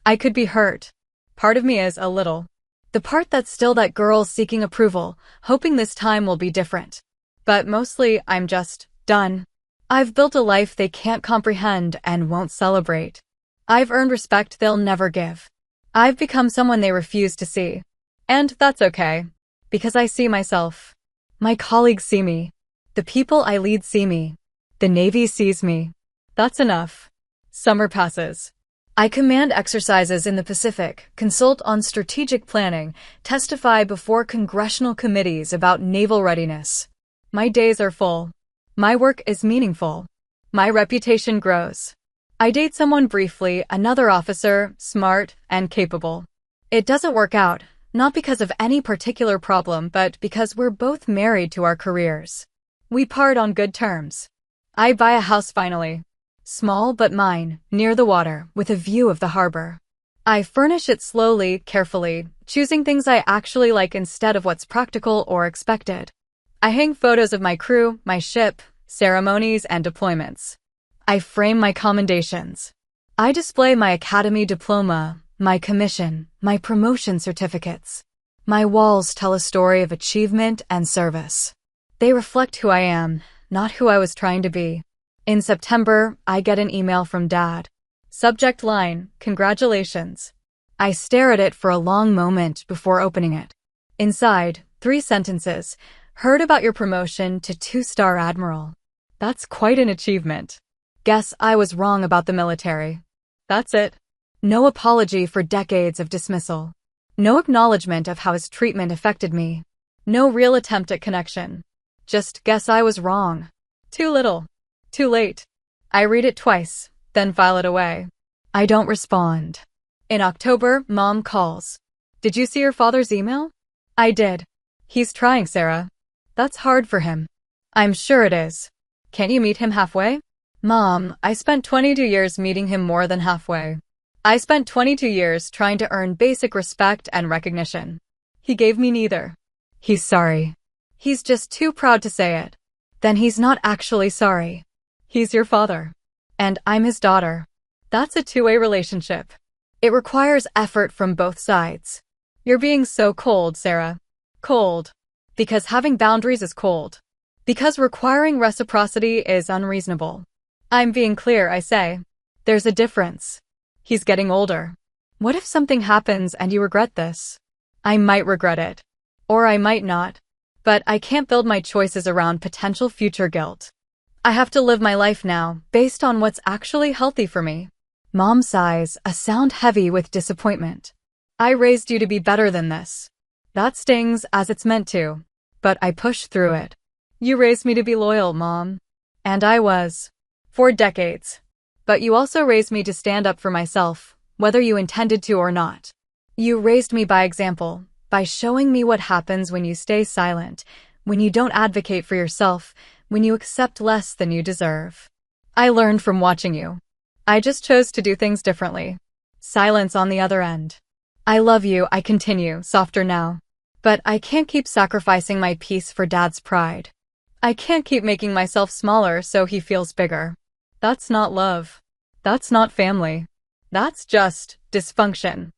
I could be hurt. Part of me is a little. The part that's still that girl seeking approval, hoping this time will be different. But mostly, I'm just done. I've built a life they can't comprehend and won't celebrate. I've earned respect they'll never give. I've become someone they refuse to see. And that's okay. Because I see myself. My colleagues see me. The people I lead see me. The Navy sees me. That's enough. Summer passes. I command exercises in the Pacific, consult on strategic planning, testify before congressional committees about naval readiness. My days are full. My work is meaningful. My reputation grows. I date someone briefly, another officer, smart and capable. It doesn't work out, not because of any particular problem, but because we're both married to our careers. We part on good terms. I buy a house finally. Small but mine, near the water, with a view of the harbor. I furnish it slowly, carefully, choosing things I actually like instead of what's practical or expected. I hang photos of my crew, my ship, ceremonies, and deployments. I frame my commendations. I display my academy diploma, my commission, my promotion certificates. My walls tell a story of achievement and service. They reflect who I am, not who I was trying to be. In September, I get an email from Dad. Subject line, congratulations. I stare at it for a long moment before opening it. Inside, 3 sentences. Heard about your promotion to 2-star Admiral. That's quite an achievement. Guess I was wrong about the military. That's it. No apology for decades of dismissal. No acknowledgement of how his treatment affected me. No real attempt at connection. Just guess I was wrong. Too little. Too late. I read it twice, then file it away. I don't respond. In October, Mom calls. Did you see your father's email? I did. He's trying, Sarah. That's hard for him. I'm sure it is. Can't you meet him halfway? Mom, I spent 22 years meeting him more than halfway. I spent 22 years trying to earn basic respect and recognition. He gave me neither. He's sorry. He's just too proud to say it. Then he's not actually sorry. He's your father. And I'm his daughter. That's a two-way relationship. It requires effort from both sides. You're being so cold, Sarah. Cold. Because having boundaries is cold. Because requiring reciprocity is unreasonable. I'm being clear, I say. There's a difference. He's getting older. What if something happens and you regret this? I might regret it. Or I might not. But I can't build my choices around potential future guilt. I have to live my life now, based on what's actually healthy for me. Mom sighs, a sound heavy with disappointment. I raised you to be better than this. That stings as it's meant to. But I push through it. You raised me to be loyal, Mom. And I was. For decades. But you also raised me to stand up for myself, whether you intended to or not. You raised me by example, by showing me what happens when you stay silent, when you don't advocate for yourself, when you accept less than you deserve. I learned from watching you. I just chose to do things differently. Silence on the other end. I love you, I continue, softer now. But I can't keep sacrificing my peace for Dad's pride. I can't keep making myself smaller so he feels bigger. That's not love. That's not family. That's just dysfunction.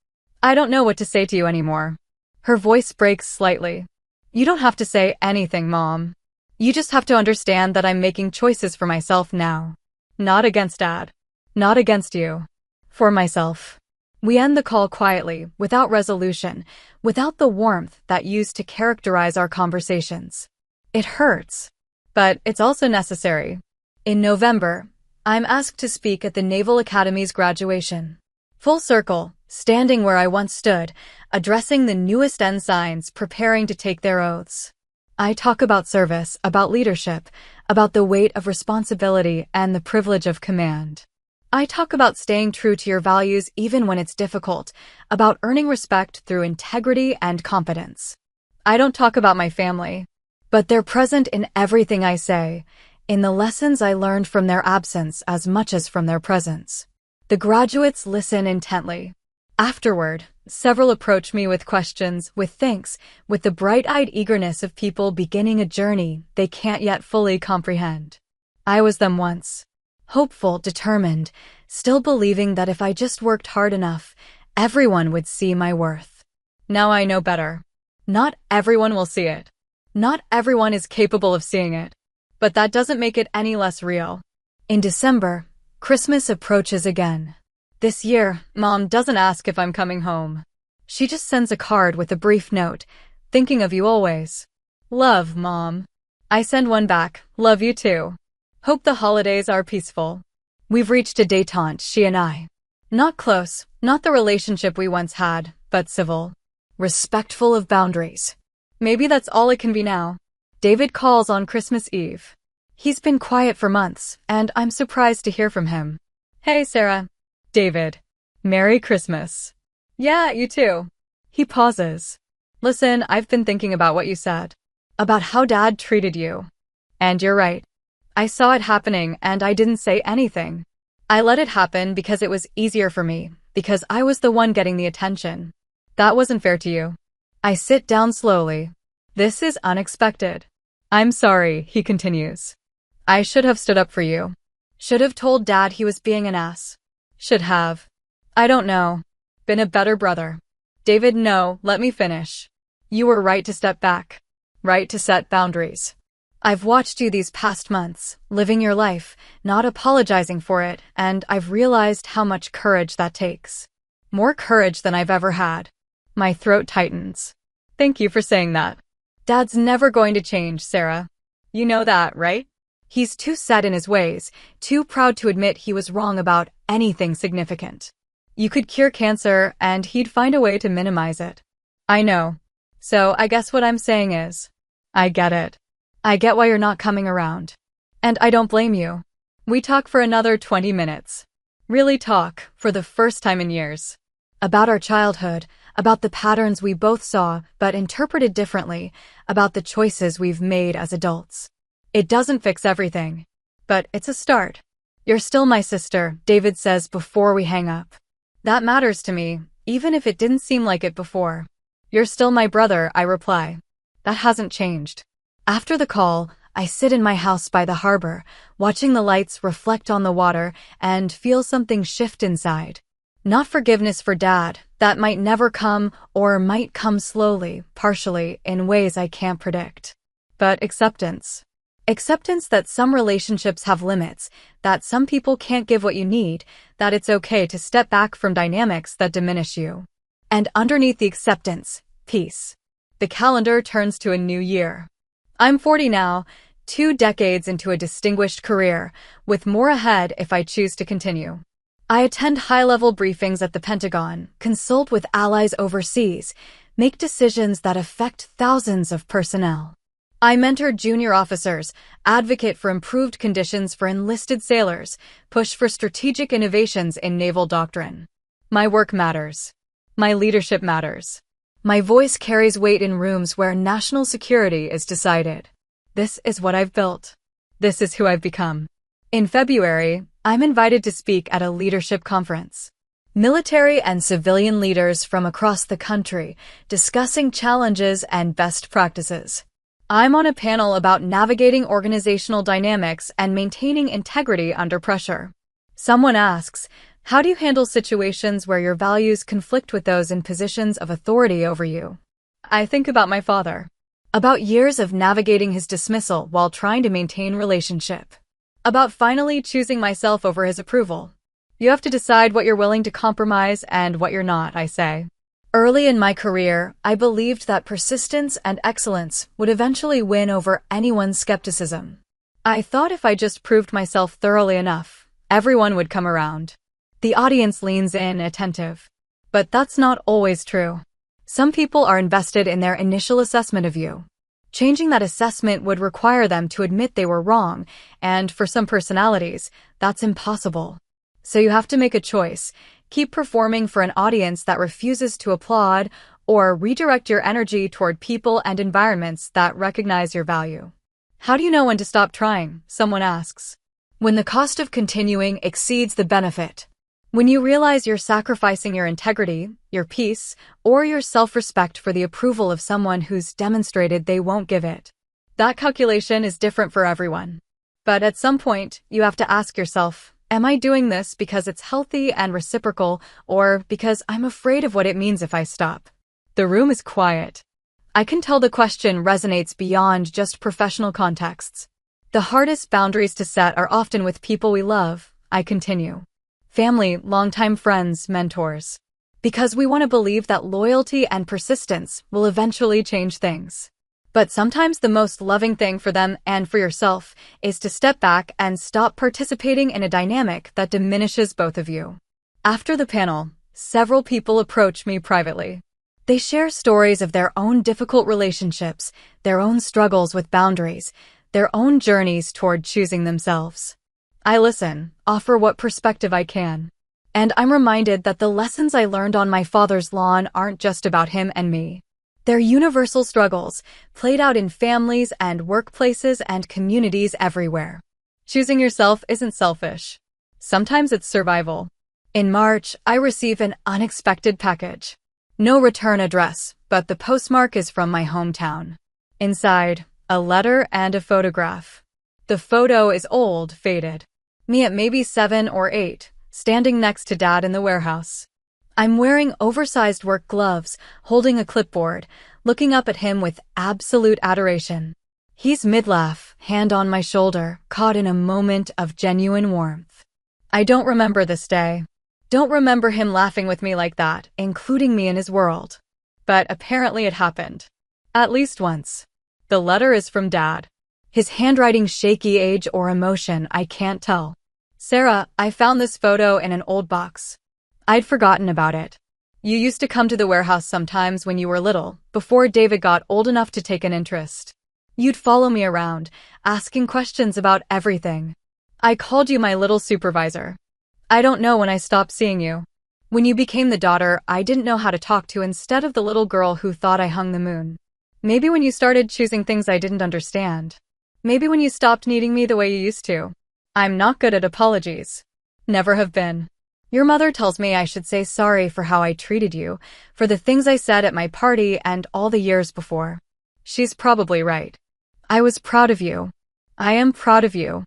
I don't know what to say to you anymore. Her voice breaks slightly. You don't have to say anything, Mom. You just have to understand that I'm making choices for myself now. Not against Dad. Not against you. For myself. We end the call quietly, without resolution, without the warmth that used to characterize our conversations. It hurts. But it's also necessary. In November, I'm asked to speak at the Naval Academy's graduation. Full circle, standing where I once stood, addressing the newest ensigns preparing to take their oaths. I talk about service, about leadership, about the weight of responsibility and the privilege of command. I talk about staying true to your values even when it's difficult, about earning respect through integrity and competence. I don't talk about my family, but they're present in everything I say, in the lessons I learned from their absence as much as from their presence. The graduates listen intently. Afterward, several approach me with questions, with thanks, with the bright-eyed eagerness of people beginning a journey they can't yet fully comprehend. I was them once. Hopeful, determined, still believing that if I just worked hard enough, Everyone would see my worth. Now I know better. Not everyone will see it. Not everyone is capable of seeing it. But that doesn't make it any less real. In December, Christmas approaches again. This year, Mom doesn't ask if I'm coming home. She just sends a card with a brief note, thinking of you always. Love, Mom. I send one back, love you too. Hope the holidays are peaceful. We've reached a détente, she and I. Not close, not the relationship we once had, but civil. Respectful of boundaries. Maybe that's all it can be now. David calls on Christmas Eve. He's been quiet for months, and I'm surprised to hear from him. Hey, Sarah. David. Merry Christmas. Yeah, you too. He pauses. Listen, I've been thinking about what you said. About how Dad treated you. And you're right. I saw it happening and I didn't say anything. I let it happen because it was easier for me, because I was the one getting the attention. That wasn't fair to you. I sit down slowly. This is unexpected. I'm sorry, he continues. I should have stood up for you. Should have told Dad he was being an ass. Should have. I don't know. Been a better brother. David, no, let me finish. You were right to step back. Right to set boundaries. I've watched you these past months, living your life, not apologizing for it, and I've realized how much courage that takes. More courage than I've ever had. My throat tightens. Thank you for saying that. Dad's never going to change, Sarah. You know that, right? He's too set in his ways, too proud to admit he was wrong about anything significant. You could cure cancer, and he'd find a way to minimize it. I know. So I guess what I'm saying is, I get it. I get why you're not coming around. And I don't blame you. We talk for another 20 minutes. Really talk, for the first time in years. About our childhood, about the patterns we both saw but interpreted differently, about the choices we've made as adults. It doesn't fix everything. But it's a start. You're still my sister, David says before we hang up. That matters to me, even if it didn't seem like it before. You're still my brother, I reply. That hasn't changed. After the call, I sit in my house by the harbor, watching the lights reflect on the water and feel something shift inside. Not forgiveness for Dad, that might never come or might come slowly, partially, in ways I can't predict. But acceptance. Acceptance that some relationships have limits, that some people can't give what you need, that it's okay to step back from dynamics that diminish you. And underneath the acceptance, peace. The calendar turns to a new year. I'm 40 now, 2 decades into a distinguished career, with more ahead if I choose to continue. I attend high-level briefings at the Pentagon, consult with allies overseas, make decisions that affect thousands of personnel. I mentor junior officers, advocate for improved conditions for enlisted sailors, push for strategic innovations in naval doctrine. My work matters. My leadership matters. My voice carries weight in rooms where national security is decided. This is what I've built. This is who I've become. In February, I'm invited to speak at a leadership conference. Military and civilian leaders from across the country discussing challenges and best practices. I'm on a panel about navigating organizational dynamics and maintaining integrity under pressure. Someone asks, how do you handle situations where your values conflict with those in positions of authority over you? I think about my father. About years of navigating his dismissal while trying to maintain relationship. About finally choosing myself over his approval. You have to decide what you're willing to compromise and what you're not, I say. Early in my career, I believed that persistence and excellence would eventually win over anyone's skepticism. I thought if I just proved myself thoroughly enough, everyone would come around. The audience leans in, attentive. But that's not always true. Some people are invested in their initial assessment of you. Changing that assessment would require them to admit they were wrong, and for some personalities, that's impossible. So you have to make a choice. Keep performing for an audience that refuses to applaud, or redirect your energy toward people and environments that recognize your value. How do you know when to stop trying? Someone asks. When the cost of continuing exceeds the benefit. When you realize you're sacrificing your integrity, your peace, or your self-respect for the approval of someone who's demonstrated they won't give it. That calculation is different for everyone. But at some point, you have to ask yourself, Am I doing this because it's healthy and reciprocal, or because I'm afraid of what it means if I stop? The room is quiet. I can tell the question resonates beyond just professional contexts. The hardest boundaries to set are often with people we love, I continue. Family, longtime friends, mentors. Because we want to believe that loyalty and persistence will eventually change things. But sometimes the most loving thing for them and for yourself is to step back and stop participating in a dynamic that diminishes both of you. After the panel, several people approach me privately. They share stories of their own difficult relationships, their own struggles with boundaries, their own journeys toward choosing themselves. I listen, offer what perspective I can. And I'm reminded that the lessons I learned on my father's lawn aren't just about him and me. They're universal struggles, played out in families and workplaces and communities everywhere. Choosing yourself isn't selfish. Sometimes it's survival. In March, I receive an unexpected package. No return address, but the postmark is from my hometown. Inside, a letter and a photograph. The photo is old, faded. Me at maybe 7 or 8, standing next to Dad in the warehouse. I'm wearing oversized work gloves, holding a clipboard, looking up at him with absolute adoration. He's mid-laugh, hand on my shoulder, caught in a moment of genuine warmth. I don't remember this day. Don't remember him laughing with me like that, including me in his world. But apparently it happened. At least once. The letter is from Dad. His handwriting shaky, age or emotion, I can't tell. Sarah, I found this photo in an old box. I'd forgotten about it. You used to come to the warehouse sometimes when you were little, before David got old enough to take an interest. You'd follow me around, asking questions about everything. I called you my little supervisor. I don't know when I stopped seeing you. When you became the daughter I didn't know how to talk to instead of the little girl who thought I hung the moon. Maybe when you started choosing things I didn't understand. Maybe when you stopped needing me the way you used to. I'm not good at apologies. Never have been. Your mother tells me I should say sorry for how I treated you, for the things I said at my party and all the years before. She's probably right. I was proud of you. I am proud of you.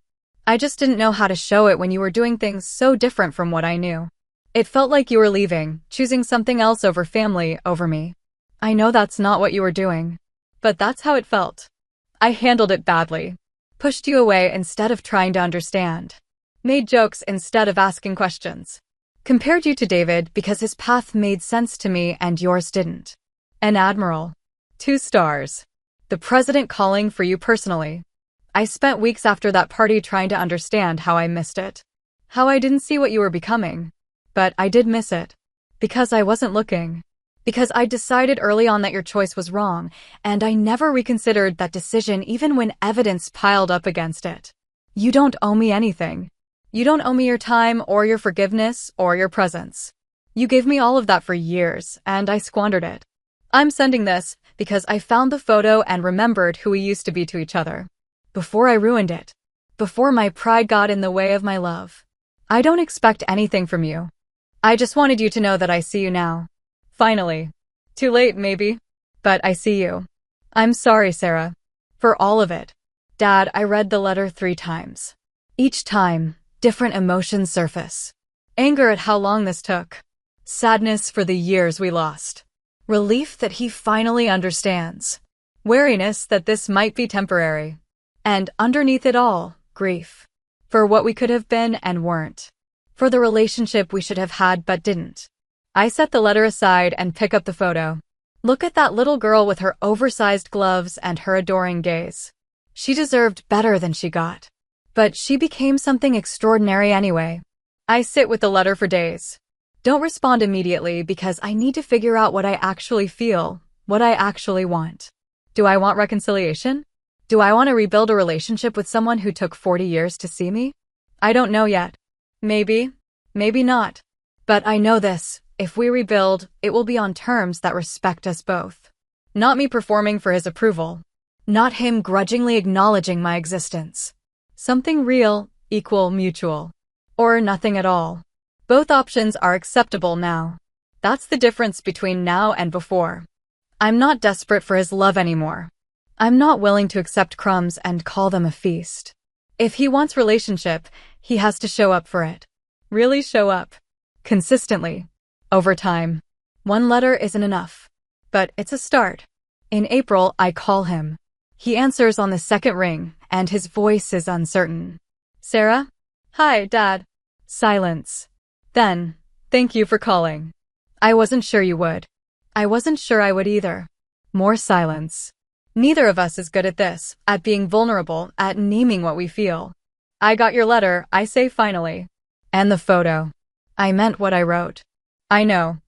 I just didn't know how to show it when you were doing things so different from what I knew. It felt like you were leaving, choosing something else over family, over me. I know that's not what you were doing. But that's how it felt. I handled it badly. Pushed you away instead of trying to understand. Made jokes instead of asking questions. Compared you to David because his path made sense to me and yours didn't. An admiral. 2 stars. The president calling for you personally. I spent weeks after that party trying to understand how I missed it. How I didn't see what you were becoming. But I did miss it. Because I wasn't looking. Because I decided early on that your choice was wrong, and I never reconsidered that decision even when evidence piled up against it. You don't owe me anything. You don't owe me your time or your forgiveness or your presence. You gave me all of that for years, and I squandered it. I'm sending this because I found the photo and remembered who we used to be to each other. Before I ruined it. Before my pride got in the way of my love. I don't expect anything from you. I just wanted you to know that I see you now. Finally. Too late, maybe. But I see you. I'm sorry, Sarah. For all of it. Dad, I read the letter 3 times. Each time, different emotions surface. Anger at how long this took. Sadness for the years we lost. Relief that he finally understands. Wariness that this might be temporary. And underneath it all, grief. For what we could have been and weren't. For the relationship we should have had but didn't. I set the letter aside and pick up the photo. Look at that little girl with her oversized gloves and her adoring gaze. She deserved better than she got. But she became something extraordinary anyway. I sit with the letter for days. Don't respond immediately because I need to figure out what I actually feel, what I actually want. Do I want reconciliation? Do I want to rebuild a relationship with someone who took 40 years to see me? I don't know yet. Maybe, maybe not. But I know this. If we rebuild, it will be on terms that respect us both. Not me performing for his approval. Not him grudgingly acknowledging my existence. Something real, equal, mutual. Or nothing at all. Both options are acceptable now. That's the difference between now and before. I'm not desperate for his love anymore. I'm not willing to accept crumbs and call them a feast. If he wants relationship, He has to show up for it. Really show up. Consistently. Over time. One letter isn't enough. But it's a start. In April, I call him. He answers on the second ring, and his voice is uncertain. Sarah? Hi, Dad. Silence. Then, thank you for calling. I wasn't sure you would. I wasn't sure I would either. More silence. Neither of us is good at this, at being vulnerable, at naming what we feel. I got your letter, I say finally. And the photo. I meant what I wrote. I know.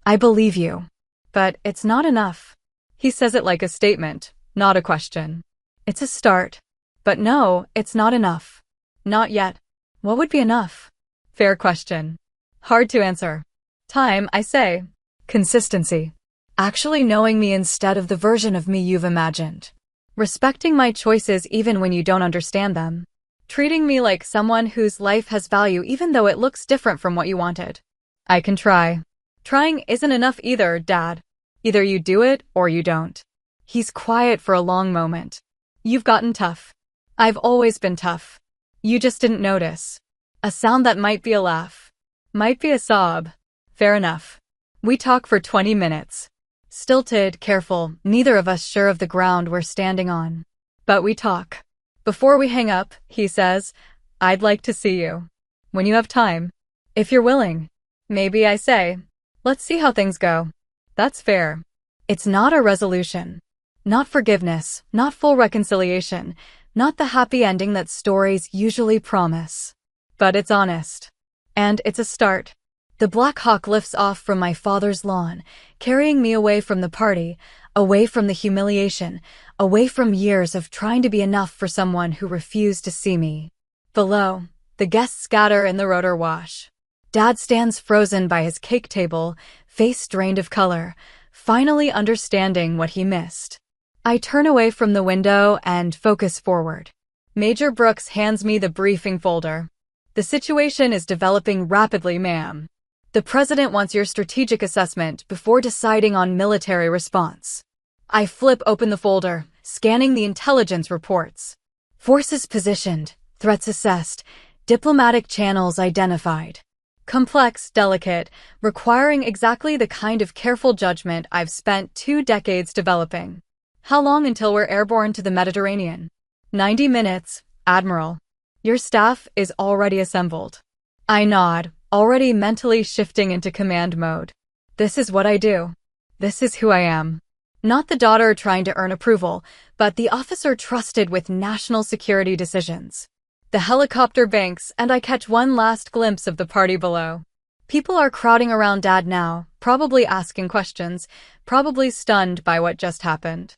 I believe you. But it's not enough. He says it like a statement, not a question. It's a start. But no, it's not enough. Not yet. What would be enough? Fair question. Hard to answer. Time, I say. Consistency. Actually knowing me instead of the version of me you've imagined. Respecting my choices even when you don't understand them. Treating me like someone whose life has value even though it looks different from what you wanted. I can try. Trying isn't enough either, Dad. Either you do it or you don't. He's quiet for a long moment. You've gotten tough. I've always been tough. You just didn't notice. A sound that might be a laugh. Might be a sob. Fair enough. We talk for 20 minutes. Stilted, careful, neither of us sure of the ground we're standing on. But we talk. Before we hang up, he says, I'd like to see you. When you have time. If you're willing. Maybe I say, let's see how things go. That's fair. It's not a resolution. Not forgiveness, not full reconciliation, not the happy ending that stories usually promise. But it's honest. And it's a start. The Black Hawk lifts off from my father's lawn, carrying me away from the party, away from the humiliation, away from years of trying to be enough for someone who refused to see me. Below, the guests scatter in the rotor wash. Dad stands frozen by his cake table, face drained of color, finally understanding what he missed. I turn away from the window and focus forward. Major Brooks hands me the briefing folder. The situation is developing rapidly, ma'am. The president wants your strategic assessment before deciding on military response. I flip open the folder, scanning the intelligence reports. Forces positioned, threats assessed, diplomatic channels identified. Complex, delicate, requiring exactly the kind of careful judgment I've spent 2 decades developing. How long until we're airborne to the Mediterranean? 90 minutes, Admiral. Your staff is already assembled. I nod, already mentally shifting into command mode. This is what I do. This is who I am. Not the daughter trying to earn approval, but the officer trusted with national security decisions. The helicopter banks, and I catch one last glimpse of the party below. People are crowding around Dad now, probably asking questions, probably stunned by what just happened.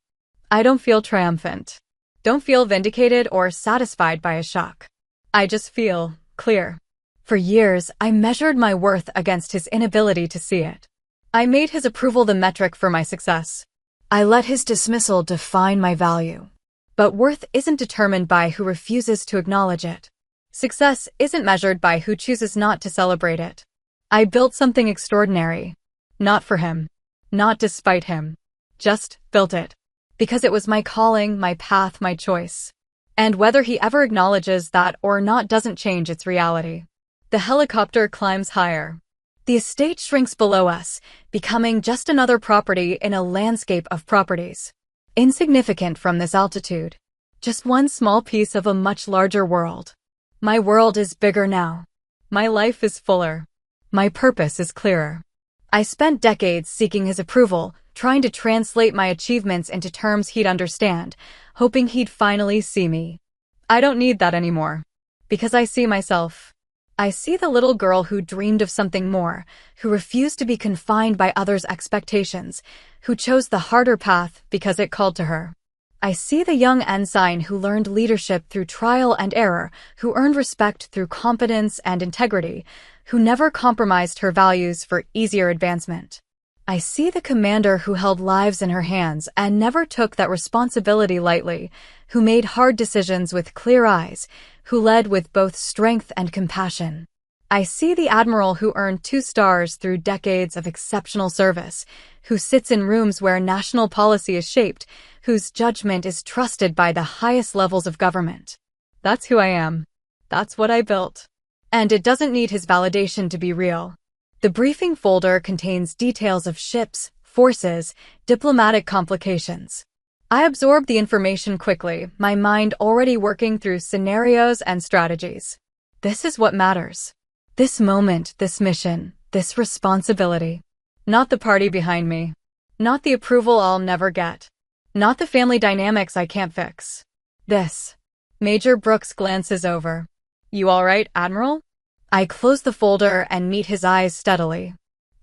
I don't feel triumphant. Don't feel vindicated or satisfied by a shock. I just feel clear. For years, I measured my worth against his inability to see it. I made his approval the metric for my success. I let his dismissal define my value. But worth isn't determined by who refuses to acknowledge it. Success isn't measured by who chooses not to celebrate it. I built something extraordinary. Not for him. Not despite him. Just built it. Because it was my calling, my path, my choice. And whether he ever acknowledges that or not doesn't change its reality. The helicopter climbs higher. The estate shrinks below us, becoming just another property in a landscape of properties. Insignificant from this altitude. Just one small piece of a much larger world. My world is bigger now. My life is fuller. My purpose is clearer. I spent decades seeking his approval, trying to translate my achievements into terms he'd understand, hoping he'd finally see me. I don't need that anymore. Because I see myself. I see the little girl who dreamed of something more, who refused to be confined by others' expectations, who chose the harder path because it called to her. I see the young ensign who learned leadership through trial and error, who earned respect through competence and integrity, who never compromised her values for easier advancement. I see the commander who held lives in her hands and never took that responsibility lightly, who made hard decisions with clear eyes, who led with both strength and compassion. I see the admiral who earned 2 stars through decades of exceptional service, who sits in rooms where national policy is shaped, whose judgment is trusted by the highest levels of government. That's who I am. That's what I built. And it doesn't need his validation to be real. The briefing folder contains details of ships, forces, diplomatic complications. I absorb the information quickly, my mind already working through scenarios and strategies. This is what matters. This moment, this mission, this responsibility. Not the party behind me. Not the approval I'll never get. Not the family dynamics I can't fix. This. Major Brooks glances over. You all right, Admiral? I close the folder and meet his eyes steadily.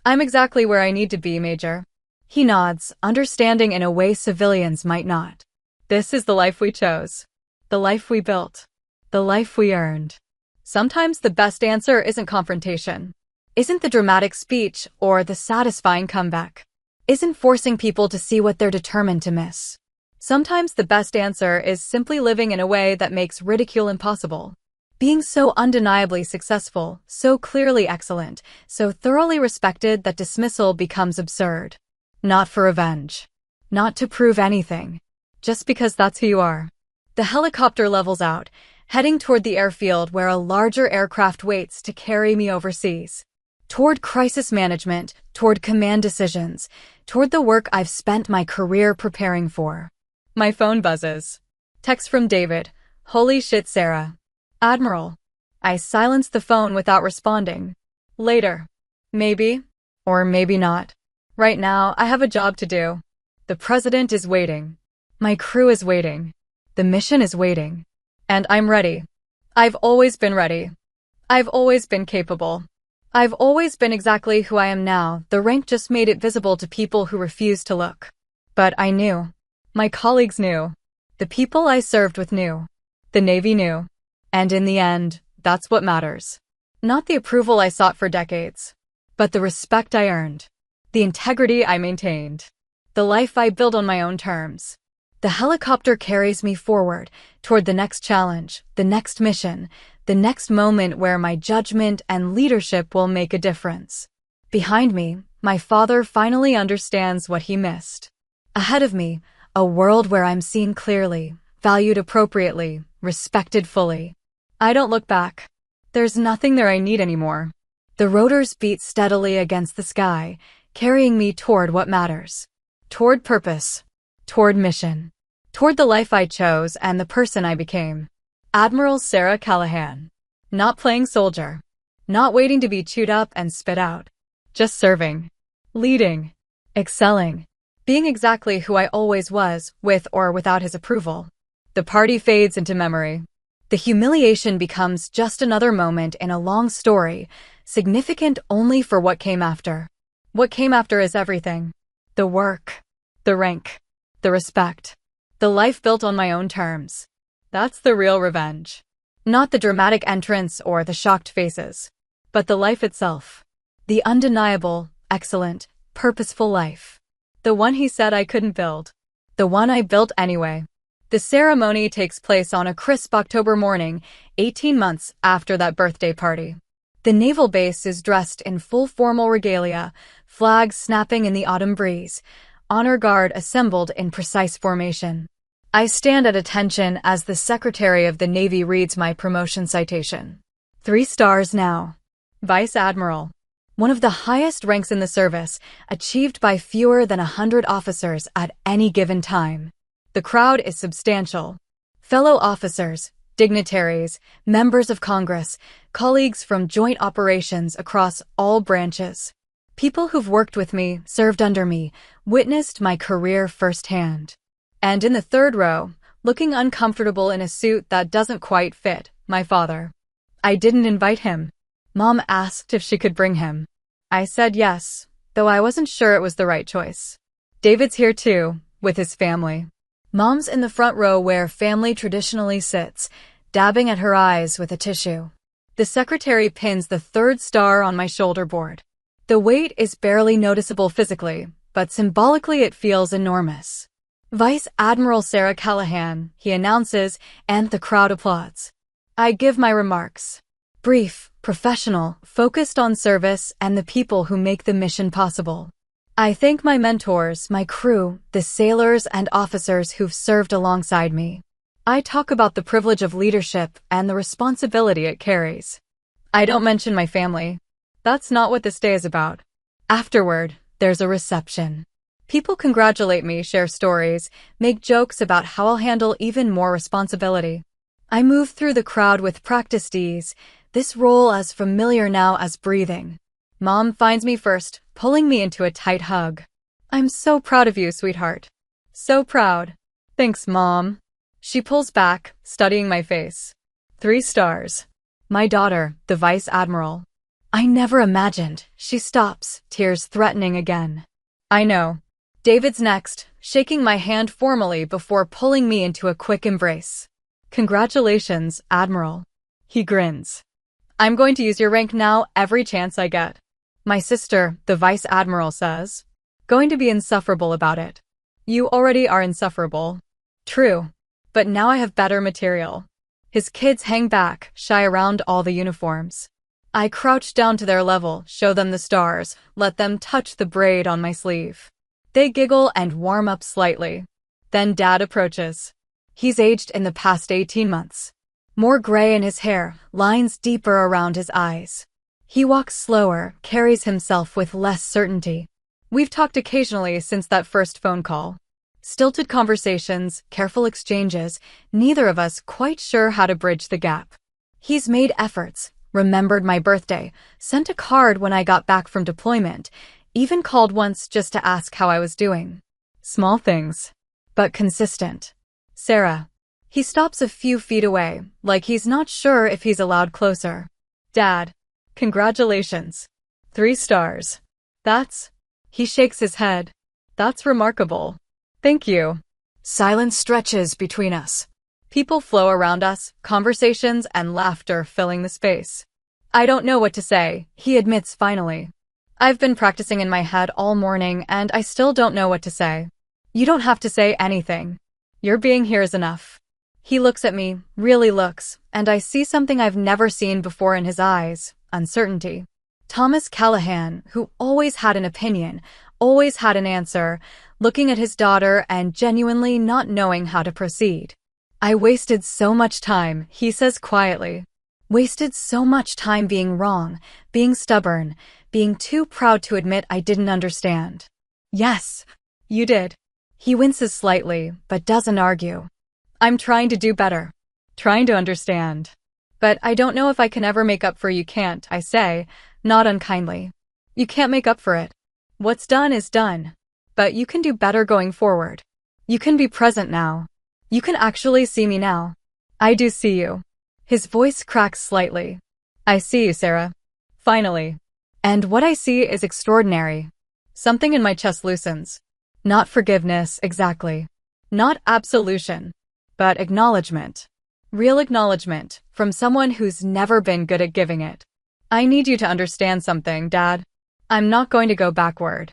I'm exactly where I need to be, Major. He nods, understanding in a way civilians might not. This is the life we chose. The life we built. The life we earned. Sometimes the best answer isn't confrontation. Isn't the dramatic speech or the satisfying comeback. Isn't forcing people to see what they're determined to miss. Sometimes the best answer is simply living in a way that makes ridicule impossible. Being so undeniably successful, so clearly excellent, so thoroughly respected that dismissal becomes absurd. Not for revenge. Not to prove anything. Just because that's who you are. The helicopter levels out, heading toward the airfield where a larger aircraft waits to carry me overseas. Toward crisis management, toward command decisions, toward the work I've spent my career preparing for. My phone buzzes. Text from David. Holy shit, Sarah. Admiral. I silence the phone without responding. Later. Maybe. Or maybe not. Right now, I have a job to do. The president is waiting. My crew is waiting. The mission is waiting. And I'm ready. I've always been ready. I've always been capable. I've always been exactly who I am now. The rank just made it visible to people who refused to look. But I knew. My colleagues knew. The people I served with knew. The Navy knew. And in the end, that's what matters. Not the approval I sought for decades, but the respect I earned. The integrity I maintained. The life I built on my own terms. The helicopter carries me forward, toward the next challenge, the next mission, the next moment where my judgment and leadership will make a difference. Behind me, my father finally understands what he missed. Ahead of me, a world where I'm seen clearly, valued appropriately, respected fully. I don't look back. There's nothing there I need anymore. The rotors beat steadily against the sky, carrying me toward what matters. Toward purpose. Toward mission. Toward the life I chose and the person I became. Admiral Sarah Callahan. Not playing soldier. Not waiting to be chewed up and spit out. Just serving. Leading. Excelling. Being exactly who I always was, with or without his approval. The party fades into memory. The humiliation becomes just another moment in a long story, significant only for what came after. What came after is everything. The work. The rank. The respect. The life built on my own terms. That's the real revenge. Not the dramatic entrance or the shocked faces, but the life itself. The undeniable, excellent, purposeful life. The one he said I couldn't build. The one I built anyway. The ceremony takes place on a crisp October morning, 18 months after that birthday party. The naval base is dressed in full formal regalia, flags snapping in the autumn breeze, honor guard assembled in precise formation. I stand at attention as the Secretary of the Navy reads my promotion citation. 3 stars now. Vice Admiral. One of the highest ranks in the service, achieved by fewer than 100 officers at any given time. The crowd is substantial. Fellow officers, dignitaries, members of Congress, colleagues from joint operations across all branches. People who've worked with me, served under me, witnessed my career firsthand. And in the third row, looking uncomfortable in a suit that doesn't quite fit, my father. I didn't invite him. Mom asked if she could bring him. I said yes, though I wasn't sure it was the right choice. David's here too, with his family. Mom's in the front row where family traditionally sits, dabbing at her eyes with a tissue. The secretary pins the 3rd star on my shoulder board. The weight is barely noticeable physically, but symbolically it feels enormous. Vice Admiral Sarah Callahan, he announces, and the crowd applauds. I give my remarks. Brief, professional, focused on service and the people who make the mission possible. I thank my mentors, my crew, the sailors and officers who've served alongside me. I talk about the privilege of leadership and the responsibility it carries. I don't mention my family. That's not what this day is about. Afterward, there's a reception. People congratulate me, share stories, make jokes about how I'll handle even more responsibility. I move through the crowd with practiced ease, this role as familiar now as breathing. Mom finds me first, pulling me into a tight hug. I'm so proud of you, sweetheart. So proud. Thanks, Mom. She pulls back, studying my face. 3 stars. My daughter, the Vice Admiral. I never imagined. She stops, tears threatening again. I know. David's next, shaking my hand formally before pulling me into a quick embrace. Congratulations, Admiral. He grins. I'm going to use your rank now every chance I get. My sister, the Vice Admiral, says. Going to be insufferable about it. You already are insufferable. True. But now I have better material. His kids hang back, shy around all the uniforms. I crouch down to their level, show them the stars, let them touch the braid on my sleeve. They giggle and warm up slightly. Then Dad approaches. He's aged in the past 18 months. More gray in his hair, lines deeper around his eyes. He walks slower, carries himself with less certainty. We've talked occasionally since that first phone call. Stilted conversations, careful exchanges, neither of us quite sure how to bridge the gap. He's made efforts, remembered my birthday, sent a card when I got back from deployment, even called once just to ask how I was doing. Small things, but consistent. Sarah. He stops a few feet away, like he's not sure if he's allowed closer. Dad. Congratulations. 3 stars. He shakes his head. That's remarkable. Thank you. Silence stretches between us. People flow around us, conversations and laughter filling the space. I don't know what to say, he admits finally. I've been practicing in my head all morning and I still don't know what to say. You don't have to say anything. Your being here is enough. He looks at me, really looks, and I see something I've never seen before in his eyes, uncertainty. Thomas Callahan, who always had an opinion, always had an answer, looking at his daughter and genuinely not knowing how to proceed. I wasted so much time, he says quietly. Wasted so much time being wrong, being stubborn, being too proud to admit I didn't understand. Yes, you did. He winces slightly, but doesn't argue. I'm trying to do better. Trying to understand. But I don't know if I can ever make up for you can't, I say, not unkindly. You can't make up for it. What's done is done. But you can do better going forward. You can be present now. You can actually see me now. I do see you. His voice cracks slightly. I see you, Sarah. Finally. And what I see is extraordinary. Something in my chest loosens. Not forgiveness, exactly. Not absolution. But acknowledgement. Real acknowledgement, from someone who's never been good at giving it. I need you to understand something, Dad. I'm not going to go backward.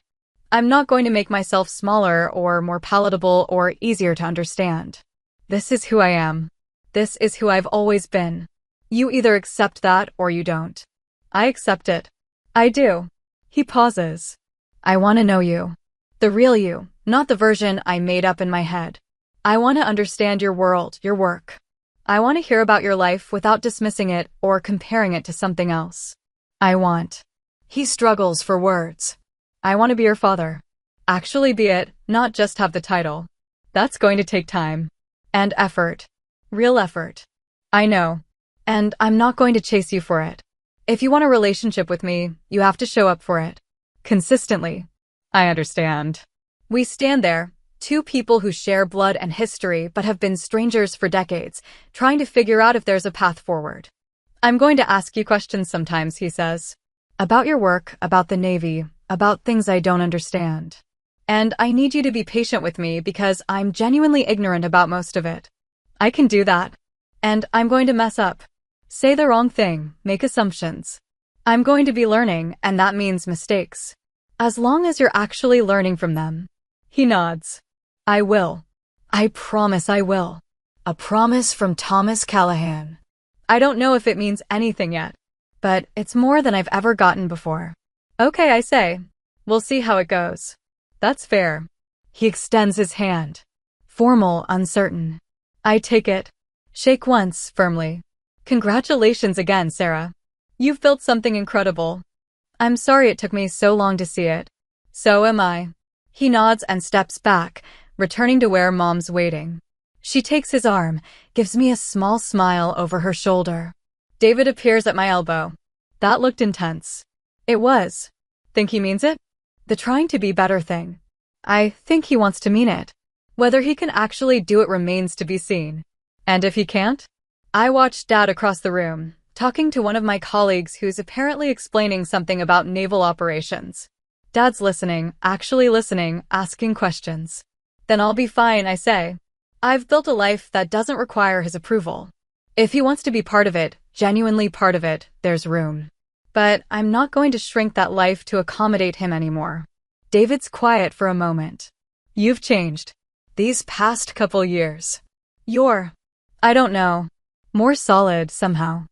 I'm not going to make myself smaller or more palatable or easier to understand. This is who I am. This is who I've always been. You either accept that or you don't. I accept it. I do. He pauses. I want to know you. The real you, not the version I made up in my head. I want to understand your world, your work. I want to hear about your life without dismissing it or comparing it to something else. He struggles for words. I want to be your father. Actually be it, not just have the title. That's going to take time. And effort. Real effort. I know. And I'm not going to chase you for it. If you want a relationship with me, you have to show up for it. Consistently. I understand. We stand there, 2 people who share blood and history but have been strangers for decades, trying to figure out if there's a path forward. I'm going to ask you questions sometimes, he says. About your work, about the Navy, about things I don't understand. And I need you to be patient with me because I'm genuinely ignorant about most of it. I can do that. And I'm going to mess up. Say the wrong thing, make assumptions. I'm going to be learning, and that means mistakes. As long as you're actually learning from them. He nods. I will. I promise I will. A promise from Thomas Callahan. I don't know if it means anything yet, but it's more than I've ever gotten before. Okay, I say. We'll see how it goes. That's fair. He extends his hand. Formal, uncertain. I take it. Shake once, firmly. Congratulations again, Sarah. You've built something incredible. I'm sorry it took me so long to see it. So am I. He nods and steps back, returning to where Mom's waiting. She takes his arm, gives me a small smile over her shoulder. David appears at my elbow. That looked intense. It was. Think he means it? The trying to be better thing. I think he wants to mean it. Whether he can actually do it remains to be seen. And if he can't? I watched Dad across the room, talking to one of my colleagues who's apparently explaining something about naval operations. Dad's listening, actually listening, asking questions. Then I'll be fine, I say. I've built a life that doesn't require his approval. If he wants to be part of it, genuinely part of it, there's room. But I'm not going to shrink that life to accommodate him anymore. David's quiet for a moment. You've changed. These past couple years. I don't know. More solid, somehow.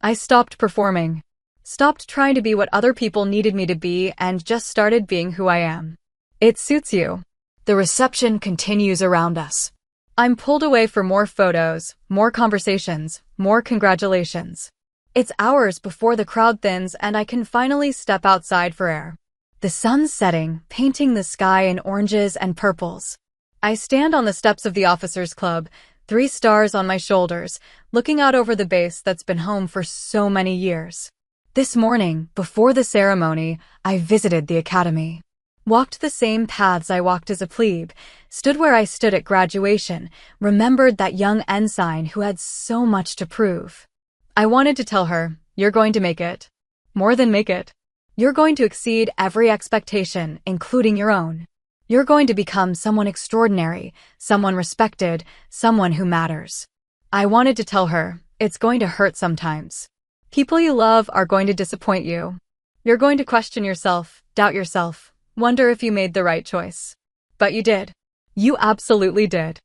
I stopped performing. Stopped trying to be what other people needed me to be and just started being who I am. It suits you. The reception continues around us. I'm pulled away for more photos, more conversations, more congratulations. It's hours before the crowd thins and I can finally step outside for air. The sun's setting, painting the sky in oranges and purples. I stand on the steps of the officers' club, 3 stars on my shoulders, looking out over the base that's been home for so many years. This morning, before the ceremony, I visited the academy. Walked the same paths I walked as a plebe, stood where I stood at graduation, remembered that young ensign who had so much to prove. I wanted to tell her, you're going to make it. More than make it. You're going to exceed every expectation, including your own. You're going to become someone extraordinary, someone respected, someone who matters. I wanted to tell her, it's going to hurt sometimes. People you love are going to disappoint you. You're going to question yourself, doubt yourself, wonder if you made the right choice. But you did. You absolutely did.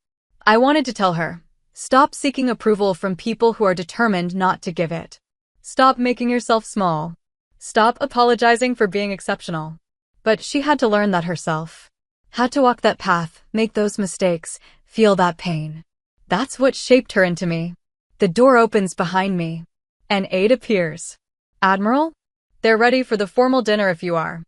I wanted to tell her, stop seeking approval from people who are determined not to give it. Stop making yourself small. Stop apologizing for being exceptional. But she had to learn that herself. Had to walk that path, make those mistakes, feel that pain. That's what shaped her into me. The door opens behind me. An aide appears. Admiral? They're ready for the formal dinner if you are.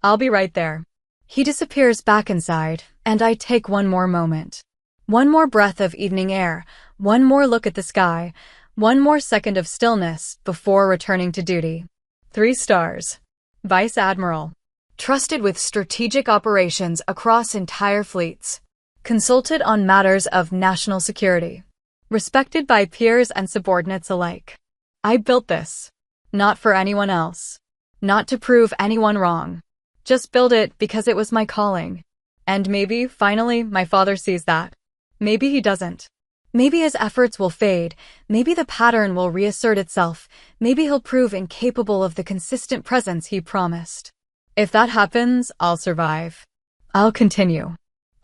I'll be right there. He disappears back inside, and I take one more moment. One more breath of evening air, one more look at the sky, one more second of stillness before returning to duty. 3 stars. Vice Admiral. Trusted with strategic operations across entire fleets. Consulted on matters of national security. Respected by peers and subordinates alike. I built this. Not for anyone else. Not to prove anyone wrong. Just build it because it was my calling. And maybe, finally, my father sees that. Maybe he doesn't. Maybe his efforts will fade. Maybe the pattern will reassert itself. Maybe he'll prove incapable of the consistent presence he promised. If that happens, I'll survive. I'll continue.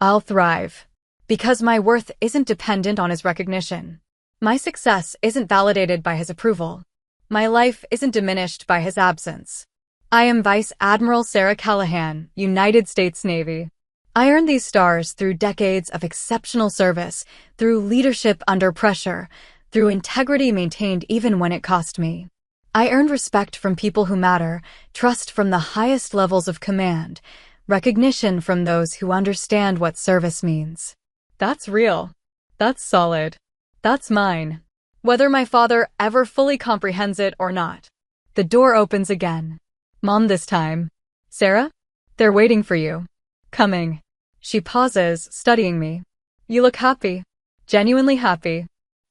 I'll thrive. Because my worth isn't dependent on his recognition. My success isn't validated by his approval. My life isn't diminished by his absence. I am Vice Admiral Sarah Callahan, United States Navy. I earned these stars through decades of exceptional service, through leadership under pressure, through integrity maintained even when it cost me. I earned respect from people who matter, trust from the highest levels of command, recognition from those who understand what service means. That's real. That's solid. That's mine. Whether my father ever fully comprehends it or not. The door opens again. Mom this time. Sarah? They're waiting for you. Coming. She pauses, studying me. You look happy. Genuinely happy.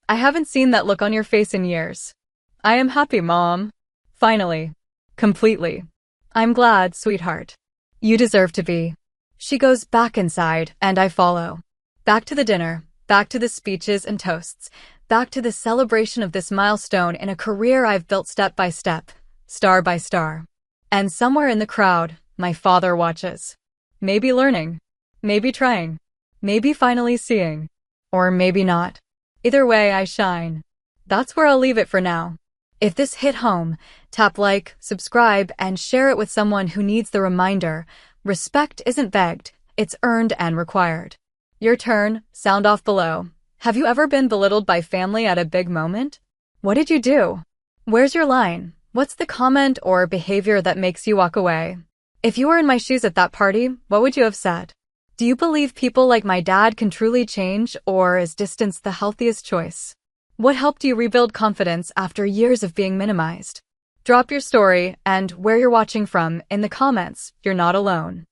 I haven't seen that look on your face in years. I am happy, Mom. Finally. Completely. I'm glad, sweetheart. You deserve to be. She goes back inside, and I follow. Back to the dinner, back to the speeches and toasts, back to the celebration of this milestone in a career I've built step by step, star by star. And somewhere in the crowd, my father watches. Maybe learning. Maybe trying. Maybe finally seeing. Or maybe not. Either way, I shine. That's where I'll leave it for now. If this hit home, tap like, subscribe, and share it with someone who needs the reminder. Respect isn't begged, it's earned and required. Your turn, sound off below. Have you ever been belittled by family at a big moment? What did you do? Where's your line? What's the comment or behavior that makes you walk away? If you were in my shoes at that party, what would you have said? Do you believe people like my dad can truly change, or is distance the healthiest choice? What helped you rebuild confidence after years of being minimized? Drop your story and where you're watching from in the comments. You're not alone.